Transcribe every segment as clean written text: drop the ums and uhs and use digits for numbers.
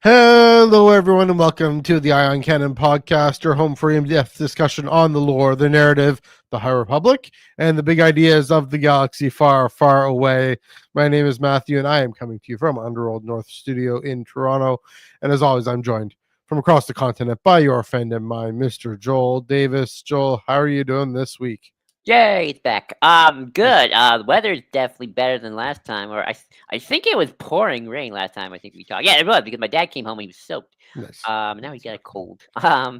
Hello, everyone, and welcome to the Ion Canon podcast, your home for in-depth discussion on the lore, the narrative, the High Republic, and the big ideas of the galaxy far, far away. My name is Matthew, and I am coming to you from Underworld North Studio in Toronto. And as always, I'm joined from across the continent by your friend and mine, Mr. Joel Davis. Joel, how are you doing this week? Yay, it's back. Good. The weather's definitely better than last time. I think it was pouring rain last time. I think we talked. Yeah, it was because my dad came home and he was soaked. Nice. Now he got a cold. So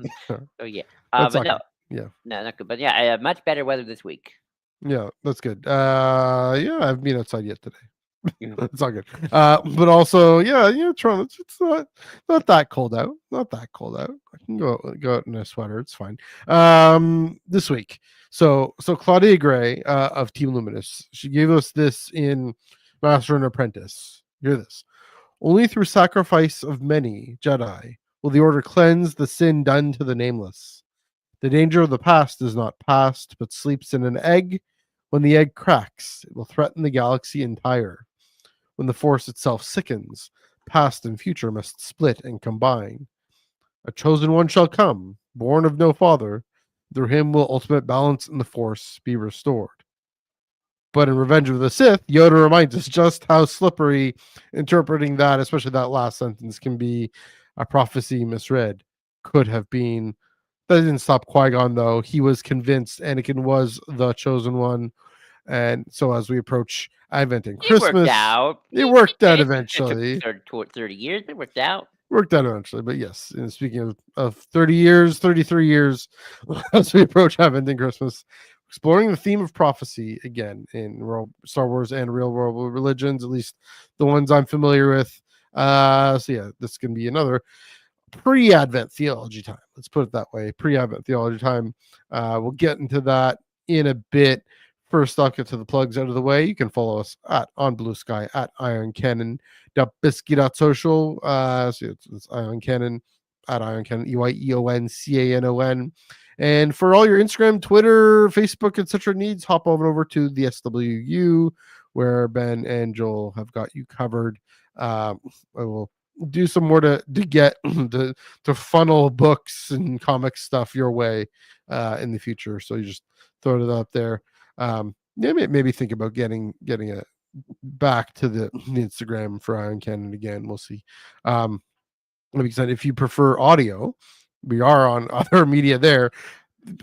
yeah. That's But not no, good. Yeah. no, not good. But yeah, much better weather this week. Yeah, that's good. Yeah, I haven't been outside yet today. Mhm. It's all good. But also, Toronto. It's not that cold out. Not that cold out. I can go out in a sweater. It's fine. This week, so Claudia Gray of Team Luminous, she gave us this in Master and Apprentice. Hear this: only through sacrifice of many Jedi will the Order cleanse the sin done to the nameless. The danger of the past is not past, but sleeps in an egg. When the egg cracks, it will threaten the galaxy entire. When the force itself sickens, past and future must split and combine. A chosen one shall come, born of no father. Through him will ultimate balance in the force be restored. But in Revenge of the Sith, Yoda reminds us just how slippery interpreting that, especially that last sentence, can be. A prophecy misread. Could have been. That didn't stop Qui-Gon, though. He was convinced Anakin was the chosen one. And so as we approach Advent and It worked Christmas, out. it worked out It took eventually. 30 years. It worked out. Worked out eventually. But yes, and speaking of 30 years, 33 years, as we approach Advent and Christmas, exploring the theme of prophecy again in Star Wars and real world religions, at least the ones I'm familiar with. So yeah, this can be another pre-Advent theology time. Let's put it that way. Pre-Advent theology time. We'll get into that in a bit. First, I'll get to the plugs out of the way. You can follow us at On Blue Sky at Ion Canon Bisky.social. So it's Ion Canon at Ion Canon EYEONCANON. And for all your Instagram, Twitter, Facebook, etc. needs, hop over to the SWU where Ben and Joel have got you covered. I will do some more to get to funnel books and comic stuff your way in the future. So you just throw it up there. Maybe think about getting a back to the Instagram for Ion Canon again. We'll see. Like I said, if you prefer audio, we are on other media there.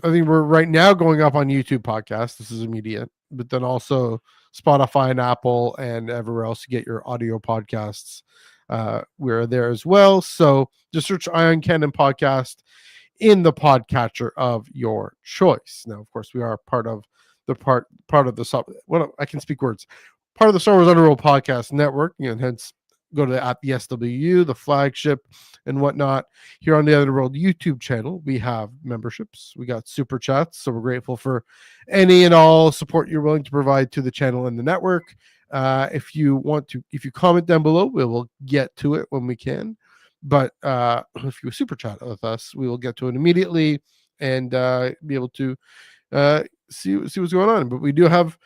I think we're right now going up on YouTube podcast. This is immediate, but then also Spotify and Apple and everywhere else to get your audio podcasts. We're there as well. So just search Ion Canon podcast in the podcatcher of your choice. Now, of course, we are part of I can speak words. Part of the Star Wars Underworld podcast network, and hence go to at the SWU, the flagship, and whatnot. Here on the Underworld YouTube channel, we have memberships. We got super chats, so we're grateful for any and all support you're willing to provide to the channel and the network. If you comment down below, we will get to it when we can. But if you super chat with us, we will get to it immediately and be able to see what's going on. But we do have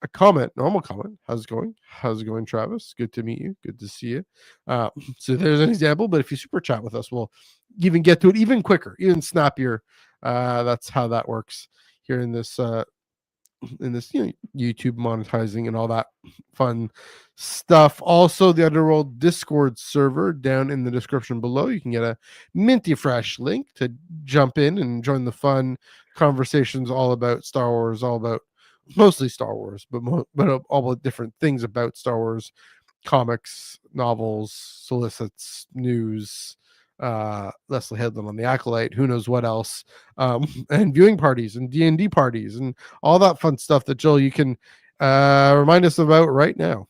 a normal comment. How's it going, Travis? Good to meet you. Good to see you. So there's an example, but if you super chat with us, we'll even get to it even quicker, even snappier. That's how that works here in this YouTube monetizing and all that fun stuff. Also, the Underworld Discord server down in the description below. You can get a minty fresh link to jump in and join the fun conversations all about Star Wars, all about mostly Star Wars, but all the different things about Star Wars, comics, novels, solicits, news, Leslie Headland on the Acolyte, who knows what else, and viewing parties and D&D parties and all that fun stuff that Joel, you can remind us about right now.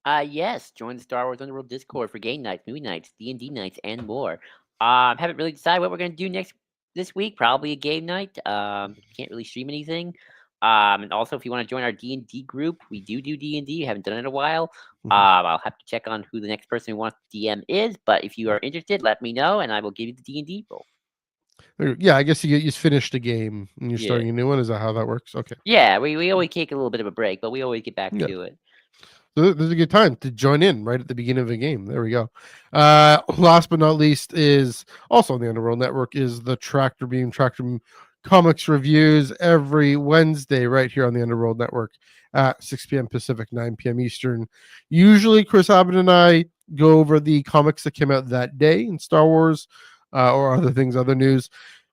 Yes, join the Star Wars Underworld Discord for game nights, movie nights, D&D nights, and more. Haven't really decided what we're gonna do this week. Probably a game night. Can't really stream anything. And also, if you want to join our D&D group, we do D&D. Haven't done it in a while. I'll have to check on who the next person who wants to DM is. But if you are interested, let me know, and I will give you the D&D role. Yeah, I guess you finished a game and you're starting a new one. Is that how that works? Okay. Yeah, we always take a little bit of a break, but we always get back to it. So there's a good time to join in right at the beginning of a game. There we go. Last but not least is also on the Underworld Network is the Tractor Beam comics reviews every Wednesday right here on the Underworld Network at 6 p.m. Pacific, 9 p.m. Eastern. Usually Chris Abbott and I go over the comics that came out that day in Star Wars or other things, other news.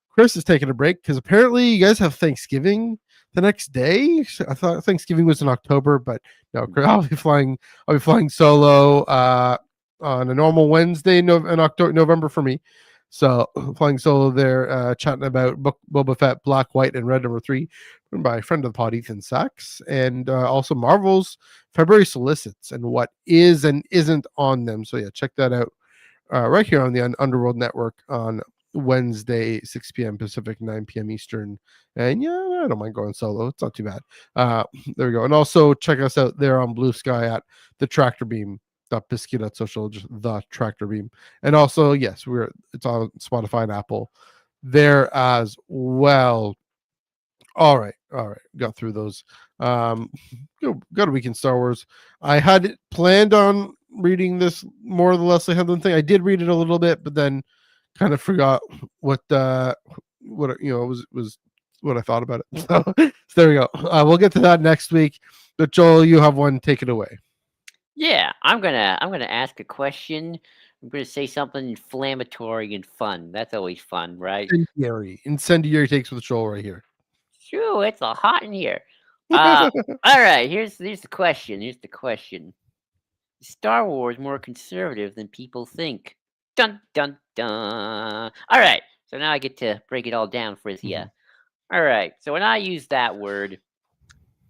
Chris is taking a break because apparently you guys have Thanksgiving the next day. I thought Thanksgiving was in October, but no, I'll be flying. I'll be flying solo on a normal Wednesday in November for me. So flying solo there, chatting about Boba Fett, Black, White, and Red #3, written by a friend of the pod, Ethan Sachs, and also Marvel's February solicits and what is and isn't on them. So yeah, check that out right here on the Underworld Network on Wednesday, 6 p.m. Pacific, 9 p.m. Eastern. And yeah, I don't mind going solo. It's not too bad. There we go. And also check us out there on Blue Sky at the Tractor Beam. Pisky.social, just the Tractor Beam. And also, yes, it's on Spotify and Apple there as well. All right. Got through those. Got a week in Star Wars. I had planned on reading this more of the Leslie Headland thing. I did read it a little bit, but then kind of forgot what was what I thought about it. So there we go. We'll get to that next week. But Joel, you have one. Take it away. Yeah, I'm gonna ask a question. I'm gonna say something inflammatory and fun. That's always fun, right? Incendiary takes with Joel right here. True, it's a hot in here. All right, here's the question. Here's the question. Is Star Wars more conservative than people think? Dun dun dun. All right, so now I get to break it all down for you. All right, so when I use that word,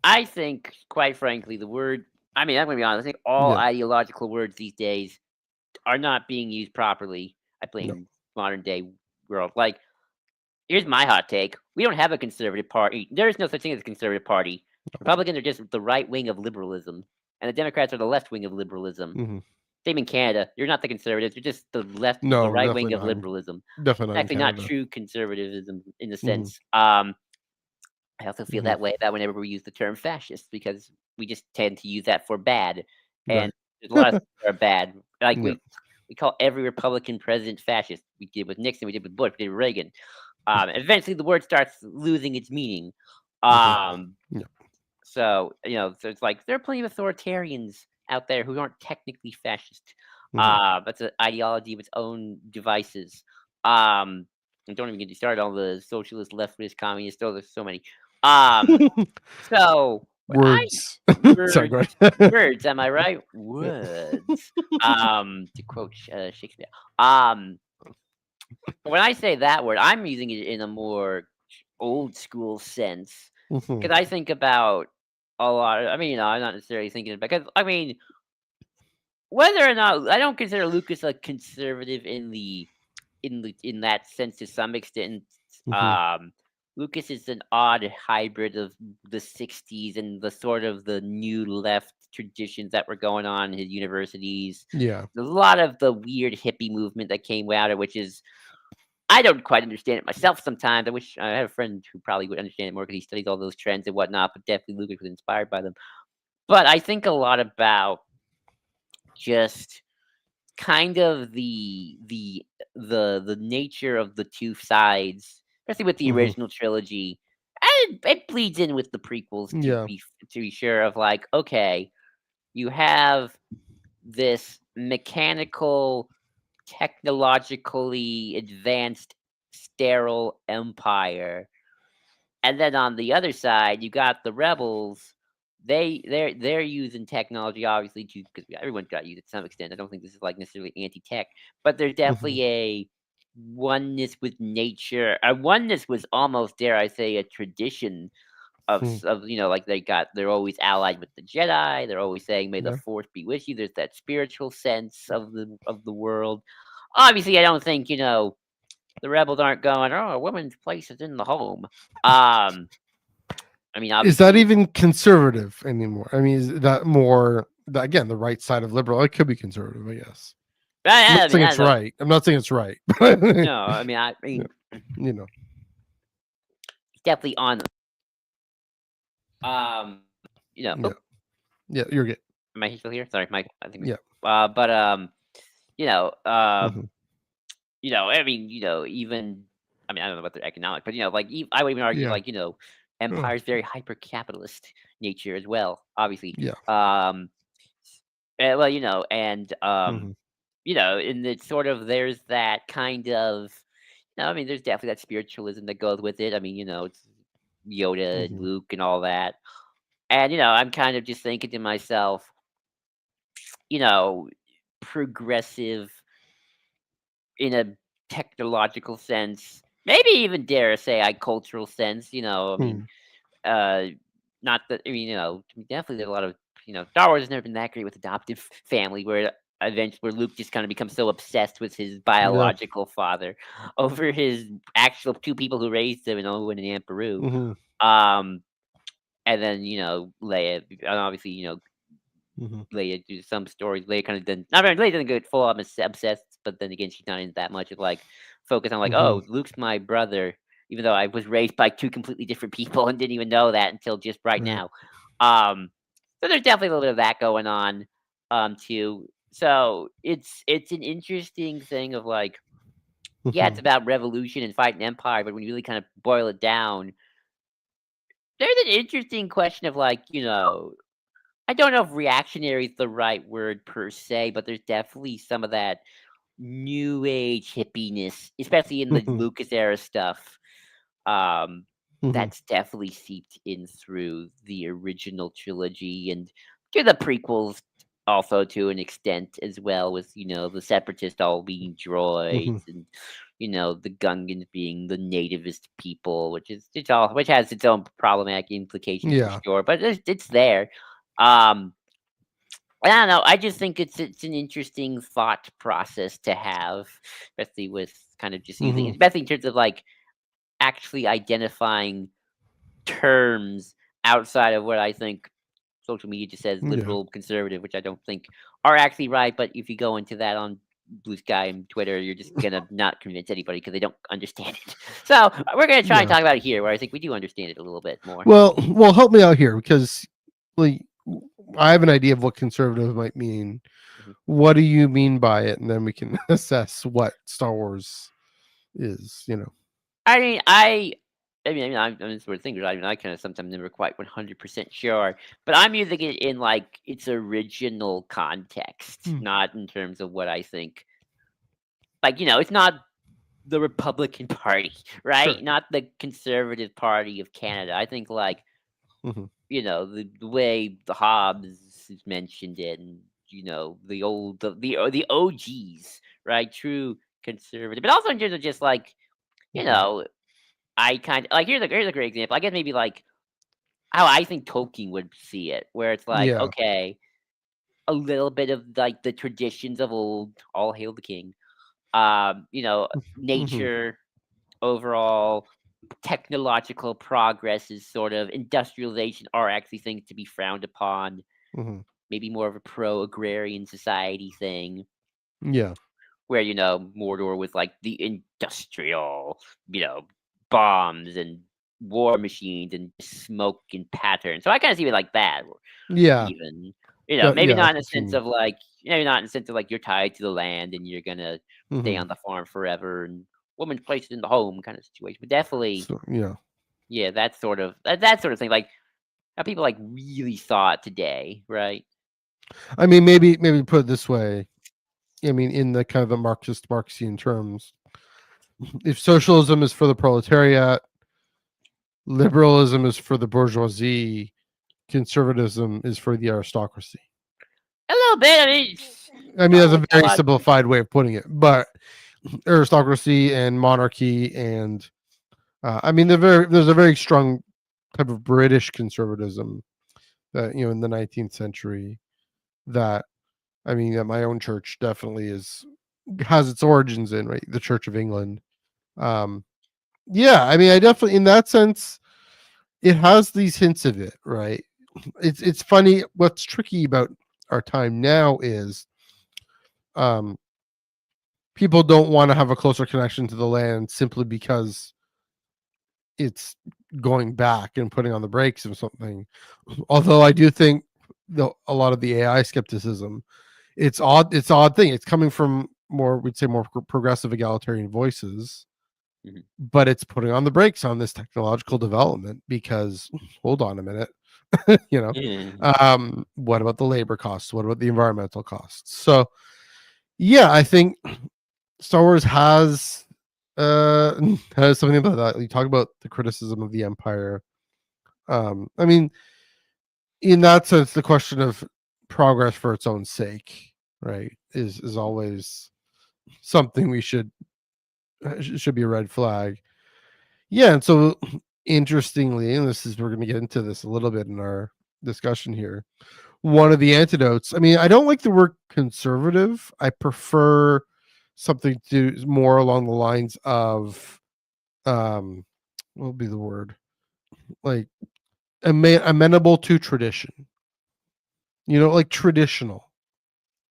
I think, quite frankly, the word. I mean, I'm gonna be honest. I think all ideological words these days are not being used properly. I blame modern day world. Like, here's my hot take: we don't have a conservative party. There is no such thing as a conservative party. Republicans are just the right wing of liberalism, and the Democrats are the left wing of liberalism. Same in Canada. You're not the conservatives. You're just the right wing of liberalism. Definitely Actually, not true conservatism in a sense. I also feel that way about whenever we use the term fascist, because we just tend to use that for bad, and there's a lot of things that are bad. Like we call every Republican president fascist. We did with Nixon. We did with Bush. We did with Reagan. Eventually, the word starts losing its meaning. So so it's like there are plenty of authoritarians out there who aren't technically fascist. That's an ideology of its own devices. And don't even get me started on the socialist, leftist, communist. Oh, there's so many. So words. Sorry, go ahead. Words, am I right? Words. To quote Shakespeare. When I say that word, I'm using it in a more old school sense, because I think about a lot. I mean, I'm not necessarily thinking about, because I mean, whether or not I don't consider Lucas a conservative in that sense to some extent. Lucas is an odd hybrid of the 60s and the sort of the new left traditions that were going on in his universities. Yeah. There's a lot of the weird hippie movement that came out of, which is, I don't quite understand it myself sometimes. I wish I had a friend who probably would understand it more because he studies all those trends and whatnot, but definitely Lucas was inspired by them. But I think a lot about just kind of the nature of the two sides, especially with the original trilogy, and it bleeds in with the prequels to be sure, of like, okay, you have this mechanical, technologically advanced, sterile empire, and then on the other side you got the rebels. They're using technology, obviously, to, because everyone's got to use it to some extent. I don't think this is like necessarily anti-tech, but there's definitely a oneness with nature. A oneness was almost, dare I say, a tradition of like they're always allied with the Jedi. They're always saying, "May the Force be with you." There's that spiritual sense of the world. Obviously, I don't think the rebels aren't going, "Oh, a woman's place is in the home." I mean, is that even conservative anymore? I mean, is that more again the right side of liberal? It could be conservative, I guess. I'm not saying it's right. I'm not saying it's right. No, I mean, it's definitely on. Yeah, you're good. Am I still here? Sorry, Mike. I think. Yeah. But you know, Mhm. I mean, even I mean, I don't know about the economic, but like I would even argue, Yeah. like empire's very hyper capitalist nature as well. Obviously, Yeah. well, and Mhm. and it's sort of there's that kind of, I mean, there's definitely that spiritualism that goes with it. I mean, it's Yoda and Mhm. Luke and all that, and I'm kind of just thinking to myself, you know, progressive in a technological sense, maybe even dare say a cultural sense. I mean, Mhm. uh, not that I mean, definitely there's a lot of Star Wars has never been that great with adoptive family where eventually where Luke just kind of becomes so obsessed with his Yeah. biological father over his actual two people who raised him, and Owen and Aunt Beru. Mhm. Um, and then Leia, and obviously Mhm. Leia do some stories. Leia kind of didn't. Not really. Leia doesn't go full on obsessed, but then again, she's not in that much of like focus on like, Mhm. oh, Luke's my brother, even though I was raised by two completely different people and didn't even know that until just right Right. now. Um, so there's definitely a little bit of that going on, too. So it's an interesting thing of like, yeah, it's Mhm. about revolution and fighting empire, but when you really kind of boil it down, there's an interesting question of like, I don't know if reactionary is the right word per se, but there's definitely some of that new age hippiness, especially in the Mhm. Lucas era stuff. Um, Mhm. that's definitely seeped in through the original trilogy and to the prequels also to an extent as well, with the separatists all being droids Mhm. and the Gungans being the nativist people, which has its own problematic implications for Yeah. sure, but it's there. Um, I don't know. I just think it's an interesting thought process to have, especially with kind of just using, Mhm. especially in terms of like actually identifying terms outside of what I think social media just says Yeah. liberal conservative, which I don't think are actually right. But if you go into that on Blue Sky and Twitter, you're just gonna not convince anybody because they don't understand it. So we're gonna try and Yeah. talk about it here, where I think we do understand it a little bit more. Well, help me out here because, like, I have an idea of what conservative might mean. Mhm. What do you mean by it? And then we can assess what Star Wars is. I mean, I'm this sort of thinker. I mean, I kind of sometimes never quite 100% sure, but I'm using it in like its original context, Hmm. not in terms of what I think. Like, it's not the Republican Party, right? Sure. Not the Conservative Party of Canada. I think like Mhm. the way the Hobbes has mentioned it, and the old the OGs, right? True conservative, but also in terms of just like you Mhm. know I kind of like here's a great example. I guess maybe like how I think Tolkien would see it, where it's like, Yeah. okay, a little bit of like the traditions of old, all hail the king. Mhm. Nature, overall technological progress is sort of industrialization are actually things to be frowned upon. Mhm. Maybe more of a pro agrarian society thing, Yeah. where Mordor was like the industrial, bombs and war machines and smoke and pattern. So I kind of see it like that, or Yeah. even maybe Yeah. not That's in a what you sense mean. of like maybe not in the sense of like you're tied to the land and you're gonna stay Mhm. on the farm forever and woman's place in the home kind of situation, but definitely So yeah. yeah, that sort of thing like how people like really saw it today, right? I mean, maybe put it this way. I mean, in the kind of the Marxian terms, if socialism is for the proletariat, liberalism is for the bourgeoisie, conservatism is for the aristocracy. A little bit. I mean, it's I mean, not that's like a a very lot. simplified way of putting it, but aristocracy and monarchy and I mean, there's a very strong type of British conservatism that in the 19th century that I mean that my own church definitely has its origins in, right, the Church of England. Um, yeah, I mean, I definitely in that sense it has these hints of it, right? It's funny. What's tricky about our time now is um, people don't want to have a closer connection to the land simply because it's going back and putting on the brakes of something. Although I do think a lot of the AI skepticism. It's odd thing. It's coming from more, we'd say, more progressive egalitarian voices, Mhm. but it's putting on the brakes on this technological development because hold on a minute, you know, Yeah. what about the labor costs? What about the environmental costs? So yeah, I think Star Wars has something about that. You talk about the criticism of the Empire. I mean, in that sense, the question of progress for its own sake, right, is always something we should be a red flag. Yeah, and so interestingly, and this is we're going to get into this a little bit in our discussion here. One of the antidotes. I mean, I don't like the word conservative. I prefer something to more along the lines of what would be the word, like amenable to tradition. Like traditional.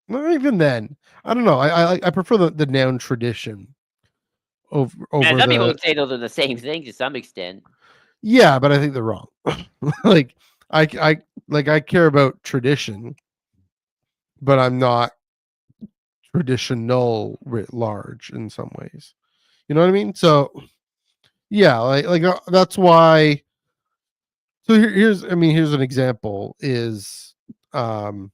Not even then. I don't know. I prefer the noun tradition Man, over some people the would say those are the same thing to some extent. yeah, but I think they're wrong. like I care about tradition, but I'm not traditional writ large in some ways. You know what I mean? So yeah, that's why. So here's an example is um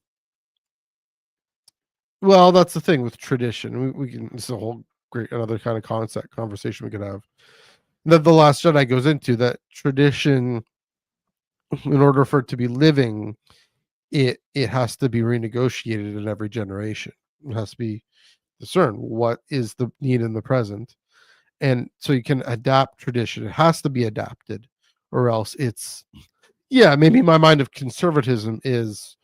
well, that's the thing with tradition. We can It's a whole great another kind of concept conversation we could have that the Last Jedi goes into, that tradition, in order for it to be living, it has to be renegotiated in every generation. It has to be discerned what is the need in the present, and so you can adapt tradition. It has to be adapted, or else it's yeah. Maybe my mind of conservatism is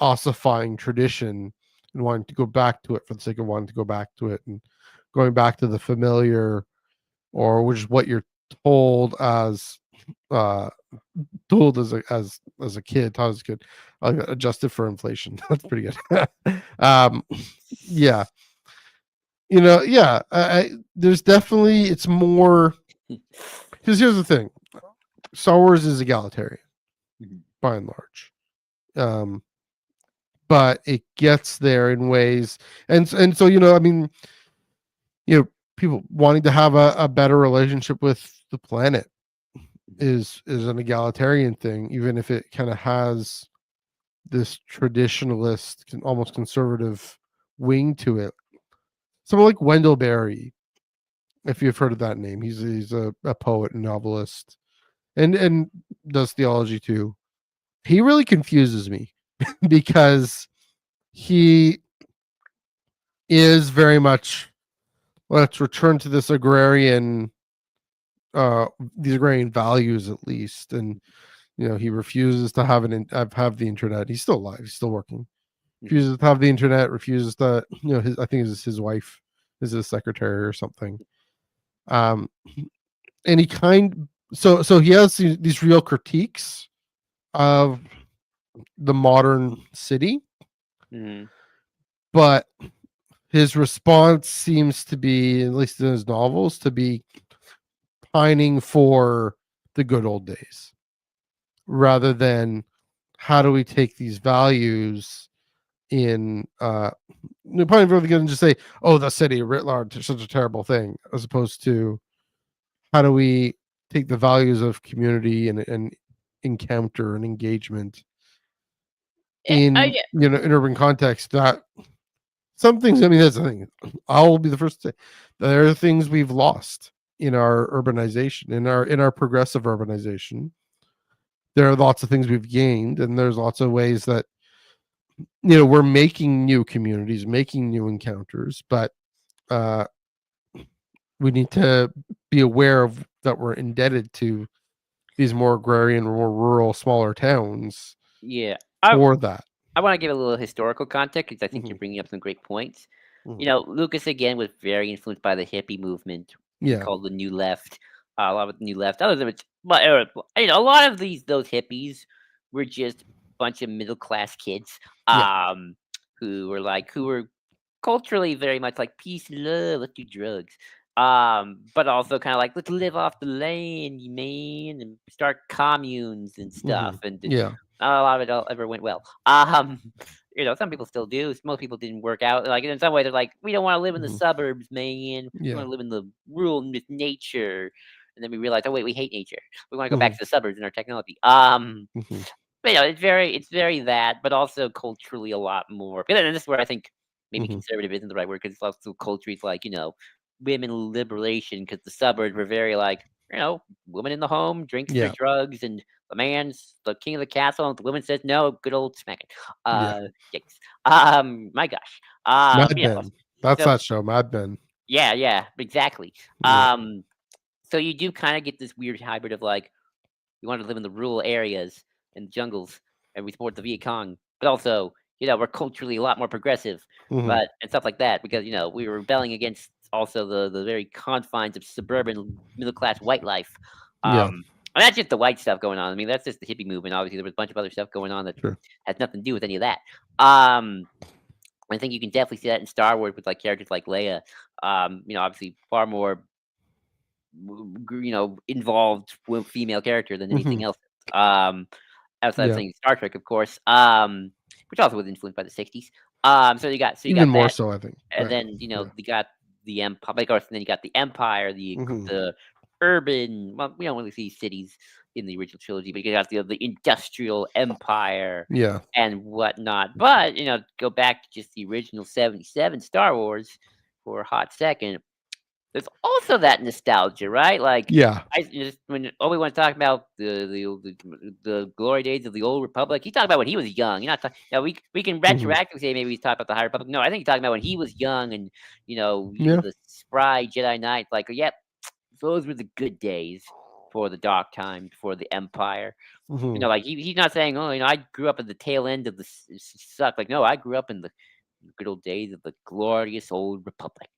ossifying tradition and wanting to go back to it for the sake of wanting to go back to it and going back to the familiar, or which is what you're told as uh told as a kid, taught as a kid, adjusted for inflation. That's pretty good. Yeah, yeah. There's definitely it's more because here's the thing: Star Wars is egalitarian Mhm. by and large, um, but it gets there in ways, and so I mean, people wanting to have a better relationship with the planet is an egalitarian thing, even if it kind of has this traditionalist, almost conservative wing to it. Someone like Wendell Berry, if you've heard of that name, he's a poet and novelist, and does theology too. He really confuses me because he is very much, let's return to this agrarian, these agrarian values at least, and he refuses to have the internet. He's still alive. He's still working. Mhm. Refuses to have the internet. Refuses to, I think it's his wife is his secretary or something. Um, and he so he has these real critiques of the modern city, Mhm. but his response seems to be, at least in his novels, to be pining for the good old days rather than how do we take these values in probably really good and just say, oh, the city writ large is such a terrible thing, as opposed to how do we take the values of community and encounter and engagement in Yeah. in urban context. That some things, I mean, that's the thing, I'll be the first to say there are things we've lost in our urbanization, in our progressive urbanization. There are lots of things we've gained, and there's lots of ways that we're making new communities, making new encounters, but uh we need to be aware of that we're indebted to these more agrarian, more rural, smaller towns Yeah. for that. I want to give a little historical context because I think Hmm. you're bringing up some great points. Hmm. Lucas again was very influenced by the hippie movement, we Yeah. call the New Left. A lot of the New Left, others of it, but a lot of those hippies were just a bunch of middle class kids, Yeah. who were culturally very much like peace and love. Let's do drugs, but also kind of like let's live off the land, man, and start communes and Hmm. stuff. And Yeah. Not a lot of it ever went well. Some people still do. Most people didn't work out. Like in some way, they're like, we don't want to live in the Mhm. suburbs, man. We want Yeah. to live in the rural nature. And then we realize, oh wait, we hate nature. We want to go back Mhm. to the suburbs in our technology. Mhm. But, it's very that, but also culturally a lot more. But then this is where I think maybe Mhm. conservative isn't the right word because it's also culture. It's like women liberation because the suburbs were very like women in the home drinks their Yeah. drugs and the man's the king of the castle and the woman says no. Good old smacking. Yeah. Yikes. My gosh. Mad Men. That's So that show, Mad Men. yeah, exactly. Yeah. So you do kind of get this weird hybrid of like we wanted to live in the rural areas and jungles, and we support the Viet Cong. But also, we're culturally a lot more progressive, Mhm. but and stuff like that because we were rebelling against also the very confines of suburban middle class white life. Yeah. And that's just the white stuff going on. I mean, that's just the hippie movement. Obviously, there was a bunch of other stuff going on that Sure. has nothing to do with any of that. Um, I think you can definitely see that in Star Wars with like characters like Leia. Obviously far more involved female character than anything Mhm. else. Um, Outside of Yeah. saying Star Trek, of course, which also was influenced by the '60s. So you got Even more that, so, I think. and But then yeah. you got the empire, of course, and then you got the empire, Mhm. the urban. Well, we don't really see cities in the original trilogy, but you got the industrial empire Yeah. and whatnot. But go back to just the original '77 Star Wars for a hot second. There's also that nostalgia, right? Like, Yeah. I just when Obi-Wan's talking about the glory days of the old republic, he talked about when he was young. You're not talking. We can Mhm. retroactively say maybe he's talking about the high republic. No, I think he's talking about when he was young and he Yeah. was a spry Jedi Knight. Like, yep, those were the good days for the dark time for the Empire. Mhm. Like he's not saying, oh, I grew up at the tail end of the suck. Like, no, I grew up in the good old days of the glorious old republic.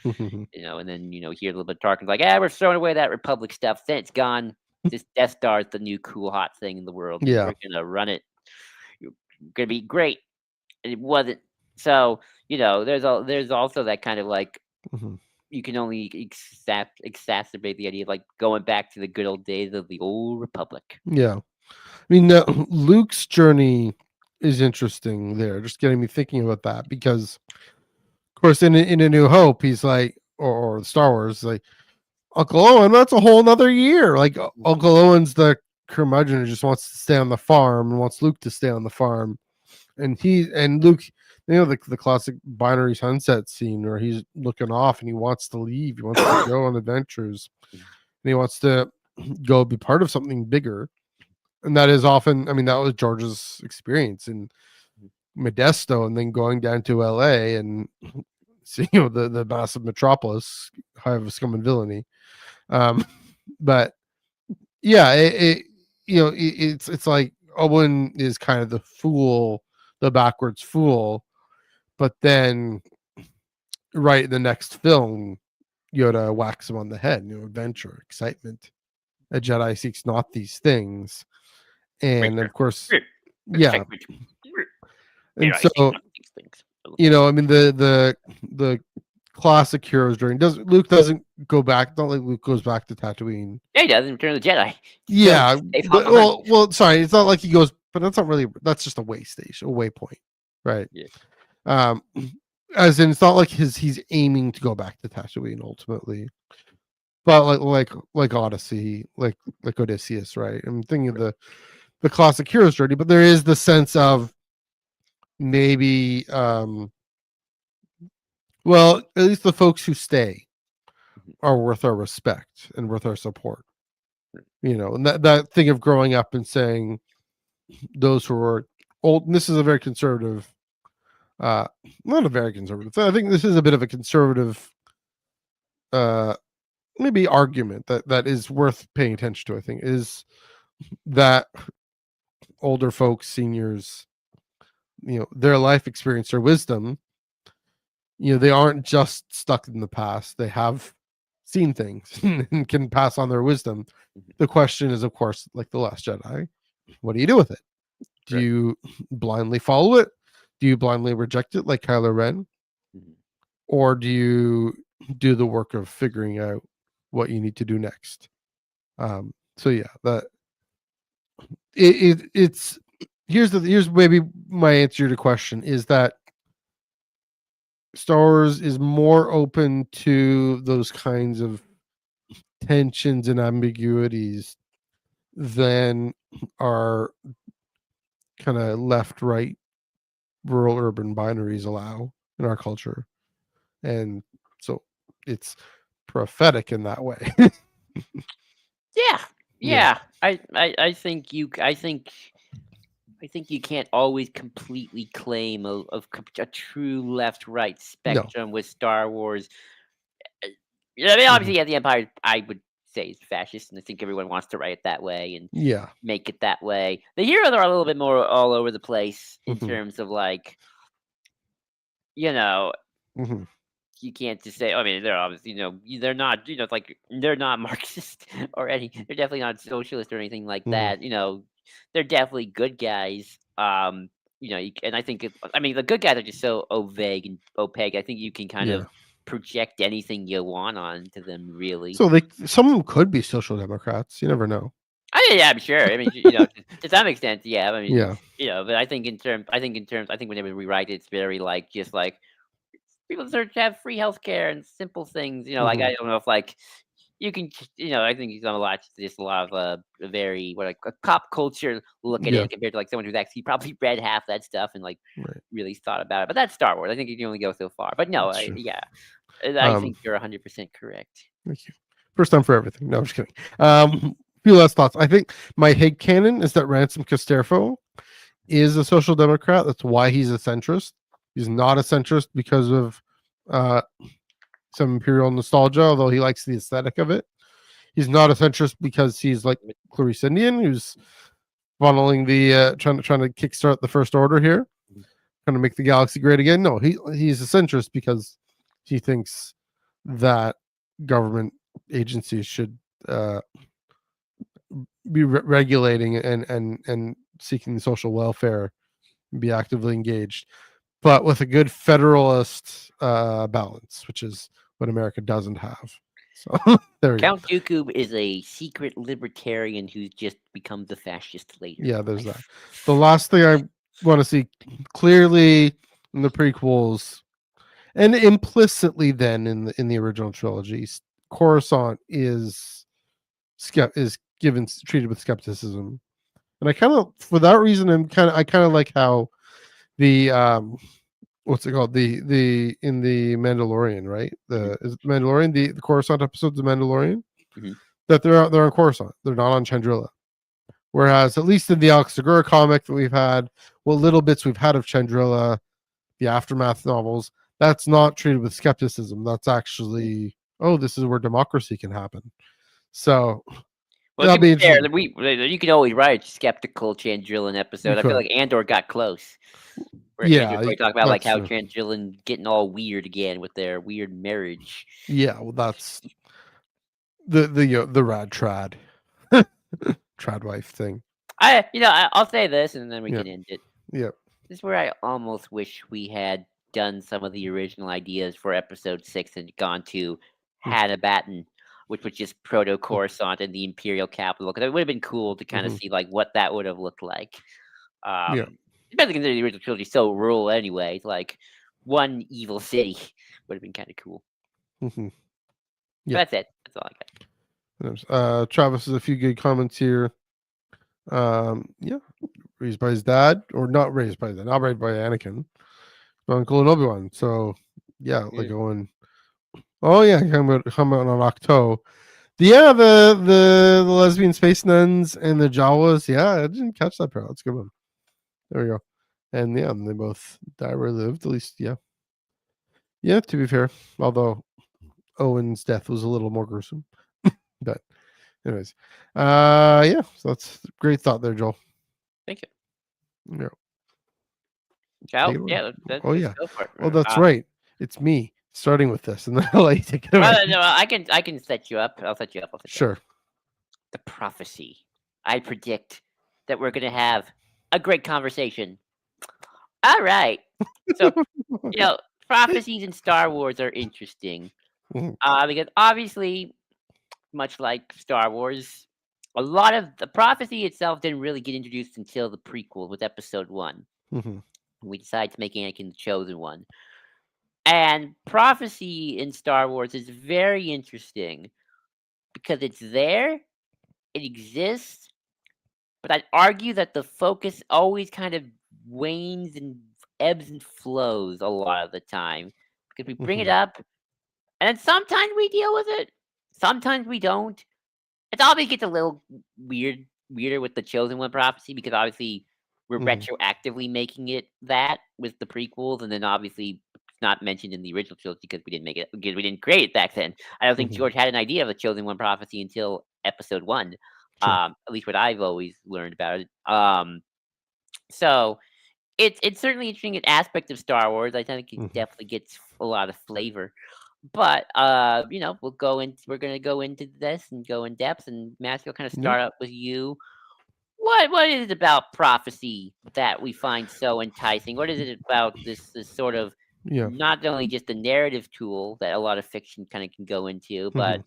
Mhm. And then hear a little bit talking like, we're throwing away that Republic stuff. Then it's gone. This Death Star is the new cool hot thing in the world, and Yeah. we're gonna run it. You're gonna be great. And it wasn't. So there's also that kind of like Mhm. you can only exacerbate the idea of like going back to the good old days of the old Republic. Yeah. I mean, Luke's journey is interesting there, just getting me thinking about that because, of course, in A New Hope, he's like, or Star Wars, like, Uncle Owen, that's a whole nother year. Like, Uncle Owen's the curmudgeon who just wants to stay on the farm and wants Luke to stay on the farm. And Luke, the classic binary sunset scene where he's looking off and he wants to leave. He wants to go on adventures and he wants to go be part of something bigger. And that is often, I mean, that was George's experience in Modesto and then going down to LA and seeing the massive metropolis, high of scum and villainy. Um, but yeah, it's like Owen is kind of the fool, the backwards fool, but then right in the next film, Yoda whacks him on the head. Adventure, excitement. A Jedi seeks not these things, and of course, yeah. Excitement. And I see so, none of these things. I mean, the classic hero's journey does Luke doesn't go back. It's not like Luke goes back to Tatooine. Yeah, he does in Return of the Jedi. Still Yeah, safe but on. sorry, it's not like he goes, but that's not really. That's just a way station, a waypoint, right? Yeah. Um, as in, it's not like he's aiming to go back to Tatooine ultimately, but like Odyssey, like Odysseus, right? I'm thinking of the classic hero's journey, but there is the sense of maybe, well, at least the folks who stay are worth our respect and worth our support. And that thing of growing up and saying those who are old. And this is a very conservative, uh, not a very conservative. I think this is a bit of a conservative, uh, maybe argument that is worth paying attention to. I think is that older folks, seniors, their life experience, their wisdom, they aren't just stuck in the past. They have seen things and can pass on their wisdom. The question is, of course, like the Last Jedi, what do you do with it? Do Right. you blindly follow it? Do you blindly reject it like Kylo Ren? Mhm. Or do you do the work of figuring out what you need to do next? So yeah, that it's here's maybe my answer to your question is that Star Wars is more open to those kinds of tensions and ambiguities than our kind of left right rural urban binaries allow in our culture, and so it's prophetic in that way. Yeah, Yeah, yeah. I think I think you can't always completely claim a true left-right no. spectrum with Star Wars. Yeah, I mean, Hmm. obviously, yeah, the Empire, I would say, is fascist, and I think everyone wants to write it that way and Yeah. make it that way. The heroes are a little bit more all over the place in Hmm. terms of like, you know, Hmm. you can't just say. I mean, they're obviously, they're not, like they're not Marxist or any. They're definitely not socialist or anything like Hmm. that. They're definitely good guys. And I think, I mean, the good guys are just so vague and opaque. I think you can kind Yeah. of project anything you want onto them, really. So some of them could be social democrats. You never know. I mean, yeah, I'm sure. I mean, to some extent, yeah. I mean, Yeah. but I think whenever we write it, it's very like just like people deserve to have free healthcare and simple things. Like Hmm. I don't know if like you can, I think he's done a lot, just a lot of a very what like a pop culture look at Yeah. it compared to like someone who's actually probably read half that stuff and like Right. really thought about it. But that's Star Wars. I think you can only go so far. But no, That's true. yeah, I Um. think you're 100% correct. Thank you. First time for everything. No, I'm just kidding. Few last thoughts. I think my head canon is that Ransom Casterfo is a social democrat. That's why he's a centrist. He's not a centrist because of uh, some imperial nostalgia, although he likes the aesthetic of it. He's not a centrist because he's like Clarice Indian, who's funneling the trying to kickstart the First Order here, trying to make the galaxy great again. No, he's a centrist because he thinks that government agencies should uh, be regulating and seeking social welfare and be actively engaged, but with a good federalist balance, which is what America doesn't have. So there we go. Count Dooku is a secret libertarian who's just becomes a fascist later Yeah, in there's that. life. The last thing I want to see clearly in the prequels and implicitly then in the original trilogies, Coruscant is given treated with skepticism, and I kind of for that reason I kind of like how the what's it called the in the Mandalorian, right? Mhm, The is it Mandalorian the Coruscant episodes of Mandalorian mhm. that they're on Coruscant, they're not on Chandrila. Whereas at least in the Alex Segura comic that we've had, what little bits we've had of Chandrila, the aftermath novels, that's not treated with skepticism. That's actually, oh, this is where democracy can happen. So Well, that'll to be be fair, interesting. you can always write a skeptical Chandrillan You episode. I feel could, like Andor got close. Where Andor yeah, started talking about like that's how true. Chandrillan getting all weird again with their weird marriage. Yeah, well, that's the rad trad trad wife thing. I'll say this and then we Yeah, can end it. yeah. This is where I almost wish we had done some of the original ideas for episode 6 and gone to Hanabatten, which was just proto Coruscant and the Imperial capital, because it would have been cool to kind of Mm-hmm. see like what that would have looked like. Yeah. Especially considering the original trilogy is so rural anyway. Like one evil city would have been kind of cool. Hmm. But Yeah. that's it. That's all I got. Travis has a few good comments here. Yeah, raised by his dad, or not raised by his dad, not raised by Anakin, but Uncle and Obi-Wan. So yeah, like Yeah. going, oh yeah, come out on Octo. Yeah, the lesbian space nuns and the Jawas. Yeah, I didn't catch that part. That's a good one. There we go. And yeah, they both die where they lived. At least, yeah. Yeah, to be fair. Although Owen's death was a little more gruesome. But anyways. Yeah, so that's a great thought there, Joel. Thank you. Yeah. Take Ciao. it away. Yeah, Oh let's yeah. go for it. Oh, that's right. It's me starting with this, and then I'll let you take it away. No, I can set you up. I'll set you up. I'll set you up. Sure. The prophecy. I predict that we're gonna have a great conversation. All right. So prophecies in Star Wars are interesting. Mhm. Because obviously, much like Star Wars, a lot of the prophecy itself didn't really get introduced until the prequel with Episode 1. Mm-hmm. We decided to make Anakin the chosen one. And prophecy in Star Wars is very interesting because it's there, it exists, but I'd argue that the focus always kind of wanes and ebbs and flows a lot of the time. Because we bring it up, and then sometimes we deal with it, sometimes we don't. It always gets a little weirder with the Chosen One prophecy because obviously we're retroactively making it that with the prequels, and then obviously it's not mentioned in the original trilogy because we didn't make it because we didn't create it back then. I don't think George had an idea of the Chosen One prophecy until Episode 1. Sure. At least what I've always learned about it. So it's certainly interesting an aspect of Star Wars. I think it definitely gets a lot of flavor. But we're gonna go into this and go in depth, and Matthew will kind of start up with you. What is it about prophecy that we find so enticing? What is it about this sort of not only just a narrative tool that a lot of fiction kind of can go into, but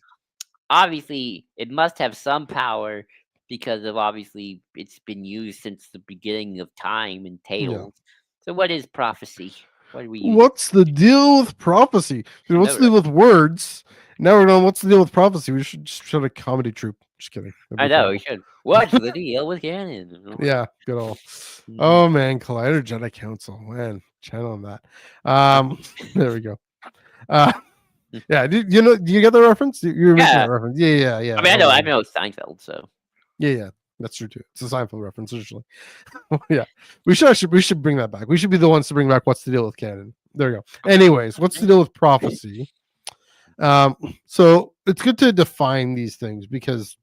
obviously it must have some power because of obviously it's been used since the beginning of time in tales. So what is prophecy? What are we using? What's the deal with prophecy? What's the deal with words? Now we're going, what's the deal with prophecy? We should just show a comedy troupe. Just kidding. I know, we should. What's the deal with Canon? Yeah, good old. Oh man, Collider Jedi Council. Man, channel on that. There we go. Yeah, do you get the reference? You're missing that reference. Yeah. I mean, I know Seinfeld, so yeah, that's true too. It's a Seinfeld reference usually. Yeah, we should bring that back. We should be the ones to bring back what's the deal with canon. There you go. Anyways, what's the deal with prophecy? So it's good to define these things because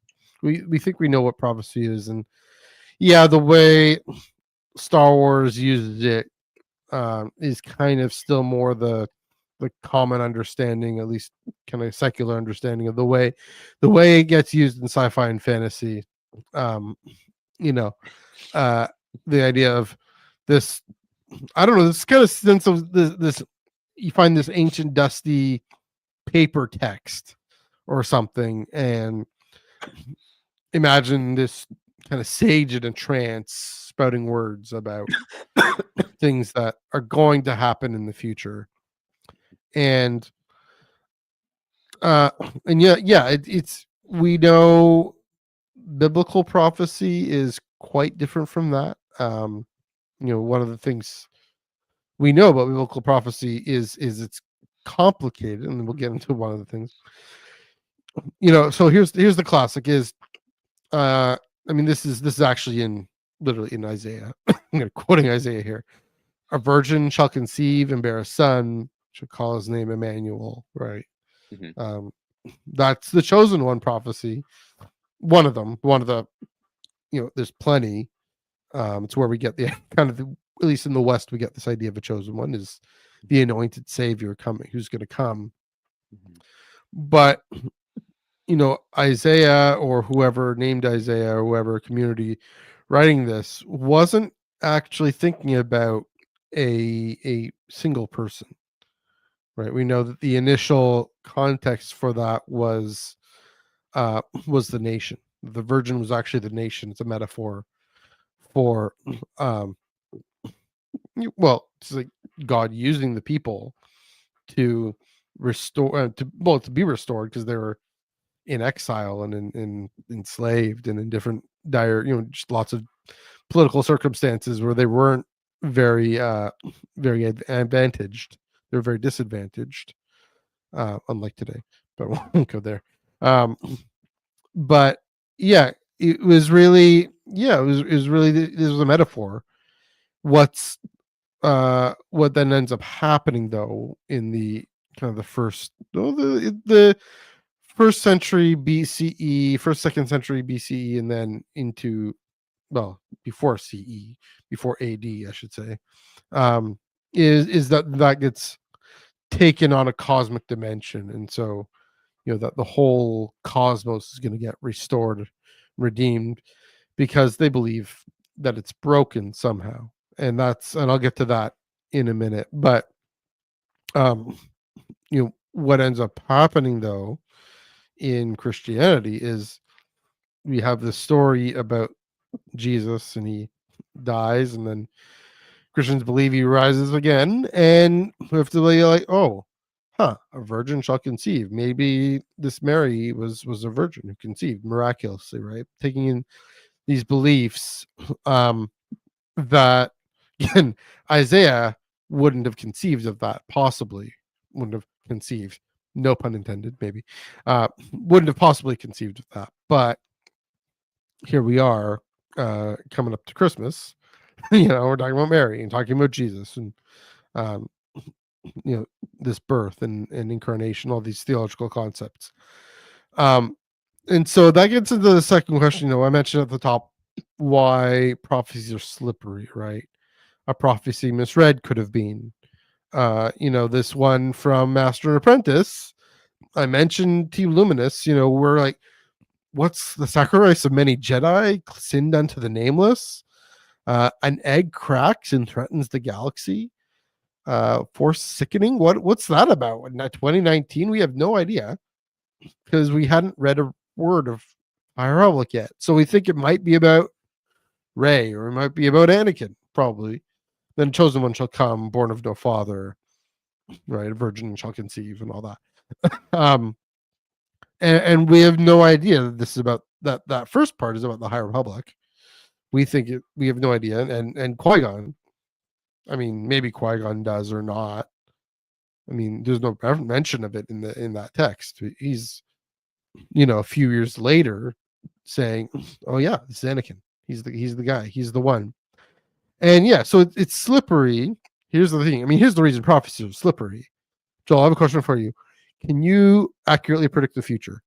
we think we know what prophecy is, and the way Star Wars uses it is kind of still more the common understanding, at least kind of secular understanding of the way it gets used in sci-fi and fantasy. The idea of this, I don't know, this kind of sense of this you find this ancient dusty paper text or something, and imagine this kind of sage in a trance spouting words about things that are going to happen in the future. And it's we know biblical prophecy is quite different from that. One of the things we know about biblical prophecy is it's complicated, and we'll get into one of the things. So here's the classic is this is actually literally in Isaiah. I'm quoting Isaiah here. A virgin shall conceive and bear a son, shall call his name Emmanuel, right? That's the chosen one prophecy. One of the there's plenty. It's where we get the kind of at least in the West, we get this idea of a chosen one is the anointed savior coming, who's going to come. But Isaiah or whoever named Isaiah or whoever community writing this wasn't actually thinking about a single person, right? We know that the initial context for that was the nation. The virgin was actually the nation. It's a metaphor for it's like God using the people to restore to be restored because they were in exile and in enslaved and in different dire just lots of political circumstances where they weren't very advantaged. They're very disadvantaged, unlike today, but we won't go there. But it was really this was a metaphor. What then ends up happening though in the kind of the first century BCE, second century BCE, and then into before CE, before AD, I should say, is that gets taken on a cosmic dimension, and so that the whole cosmos is going to get restored, redeemed, because they believe that it's broken somehow, and I'll get to that in a minute. But what ends up happening though in Christianity is we have this story about Jesus, and he dies, and then Christians believe he rises again, and we have to be like, oh, a virgin shall conceive. Maybe this Mary was a virgin who conceived miraculously, right? Taking in these beliefs that, again, Isaiah wouldn't have conceived of that, possibly wouldn't have conceived, no pun intended, maybe, wouldn't have possibly conceived of that. But here we are, coming up to Christmas. We're talking about Mary and talking about Jesus, and um, this birth and incarnation, all these theological concepts. And so that gets into the second question. I mentioned at the top why prophecies are slippery, right? A prophecy misread could have been, this one from Master Apprentice. I mentioned Team Luminous. We're like, what's the sacrifice of many Jedi sinned unto the nameless? An egg cracks and threatens the galaxy. Force sickening. What's that about? In 2019, we have no idea, because we hadn't read a word of High Republic yet. So we think it might be about Rey, or it might be about Anakin, probably. Then chosen one shall come, born of no father, right? A virgin shall conceive, and all that. And we have no idea that this is about that first part is about the High Republic. We think we have no idea. And Qui-Gon, I mean, maybe Qui-Gon does or not. I mean, there's no mention of it in that text. He's, a few years later saying, "Oh yeah, this is Anakin. He's the guy. He's the one." And yeah, so it's slippery. Here's the thing. I mean, here's the reason prophecies are slippery. Joel, I have a question for you. Can you accurately predict the future?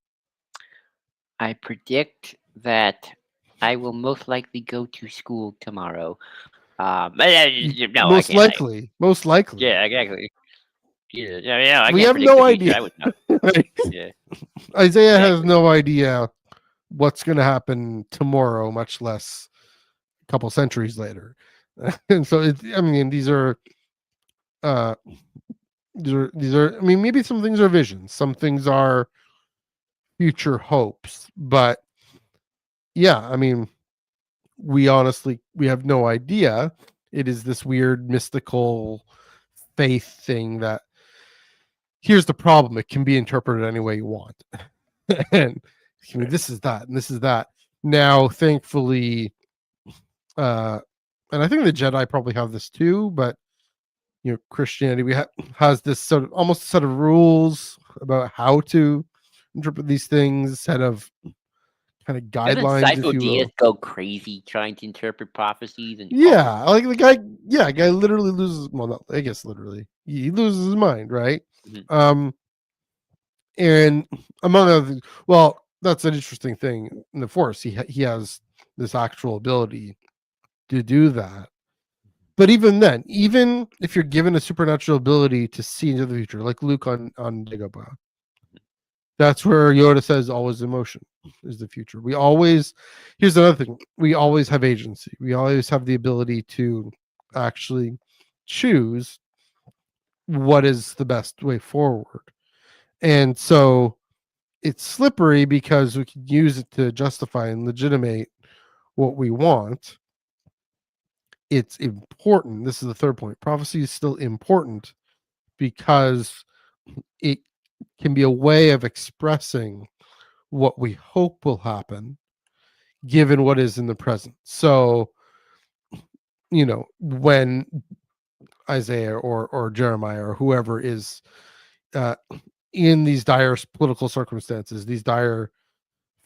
I predict that I will most likely go to school tomorrow. No, most likely. Yeah, exactly. Yeah, I we can't have predict no the idea. future. I would know. Right? Yeah. Isaiah has no idea what's going to happen tomorrow, much less a couple centuries later. And so these are I mean, maybe some things are visions, some things are future hopes, but yeah, I mean, we have no idea. It is this weird mystical faith thing that, here's the problem, it can be interpreted any way you want. And this is that, and this is that. Now, thankfully, and I think the Jedi probably have this too, but Christianity has this sort of almost a set of rules about how to interpret these things, set of kind of guidelines, if you will. Go crazy trying to interpret prophecies, and like the guy literally loses, well, not, I guess literally, he loses his mind, right? Mm-hmm. And among other things, well, that's an interesting thing in the Force. He has this actual ability to do that. But even then, even if you're given a supernatural ability to see into the future, like Luke on Dagobah, that's where Yoda says always in motion is the future. Here's another thing, we always have agency. We always have the ability to actually choose what is the best way forward. And so it's slippery because we can use it to justify and legitimate what we want. It's important. This is the third point. Prophecy is still important because it can be a way of expressing what we hope will happen given what is in the present. So, when Isaiah or Jeremiah or whoever is in these dire political circumstances, these dire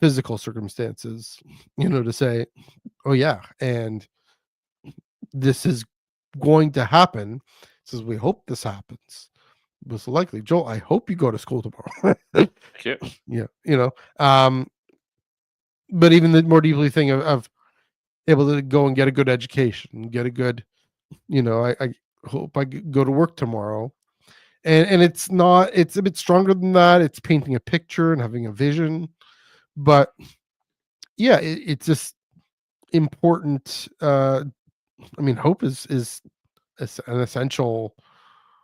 physical circumstances, to say, oh yeah, and this is going to happen. Says, we hope this happens. Most likely. Joel, I hope you go to school tomorrow. Sure. Yeah, but even the more deeply thing of able to go and get a good education, get a good, I hope I go to work tomorrow. And it's a bit stronger than that. It's painting a picture and having a vision. But yeah, it's just important. Hope is an essential.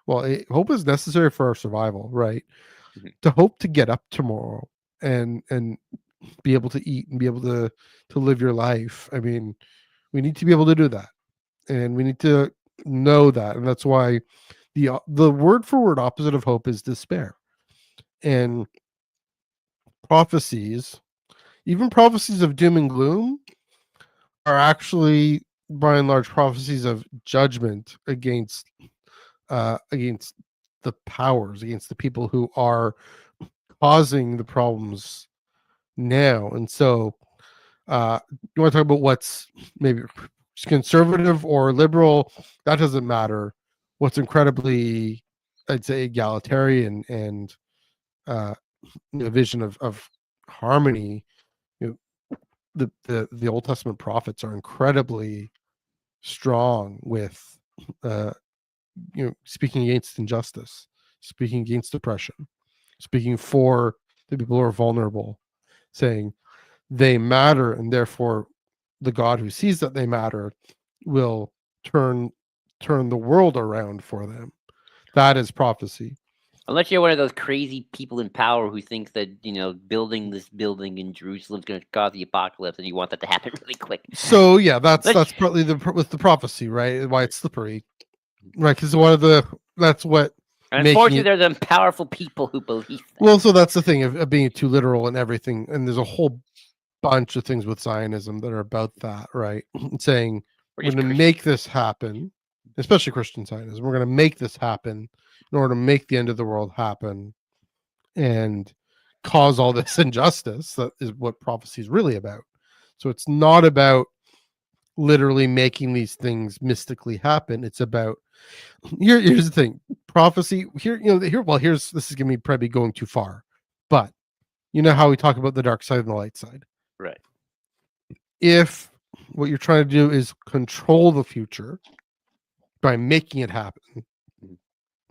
Well, hope is necessary for our survival, right? Mm-hmm. To hope to get up tomorrow and be able to eat and be able to live your life. I mean, we need to be able to do that, and we need to know that, and that's why the word for word opposite of hope is despair. And prophecies, even prophecies of doom and gloom, are actually by and large prophecies of judgment against the powers, against the people who are causing the problems now. And so you want to talk about what's maybe conservative or liberal, that doesn't matter. What's incredibly, I'd say, egalitarian and the vision of harmony, you know, the Old Testament prophets are incredibly strong with speaking against injustice, speaking against oppression, speaking for the people who are vulnerable, saying they matter, and therefore the God who sees that they matter will turn the world around for them. That is prophecy. Unless you're one of those crazy people in power who think that, building this building in Jerusalem is going to cause the apocalypse, and you want that to happen really quick. So yeah, that's Let's- partly with the prophecy, right? Why it's slippery, right? Because that's what And making unfortunately, it, there's them powerful people who believe that. well, so that's the thing of being too literal and everything, and there's a whole bunch of things with Zionism that are about that, right? Saying Or we're just going to Christian. make this happen, especially Christian Zionism. We're going to make this happen in order to make the end of the world happen and cause all this injustice. That is what prophecy is really about. So it's not about literally making these things mystically happen. It's about here's the thing. Prophecy here's this is going to be probably going too far, but you know how we talk about the dark side and the light side. Right. If what you're trying to do is control the future by making it happen,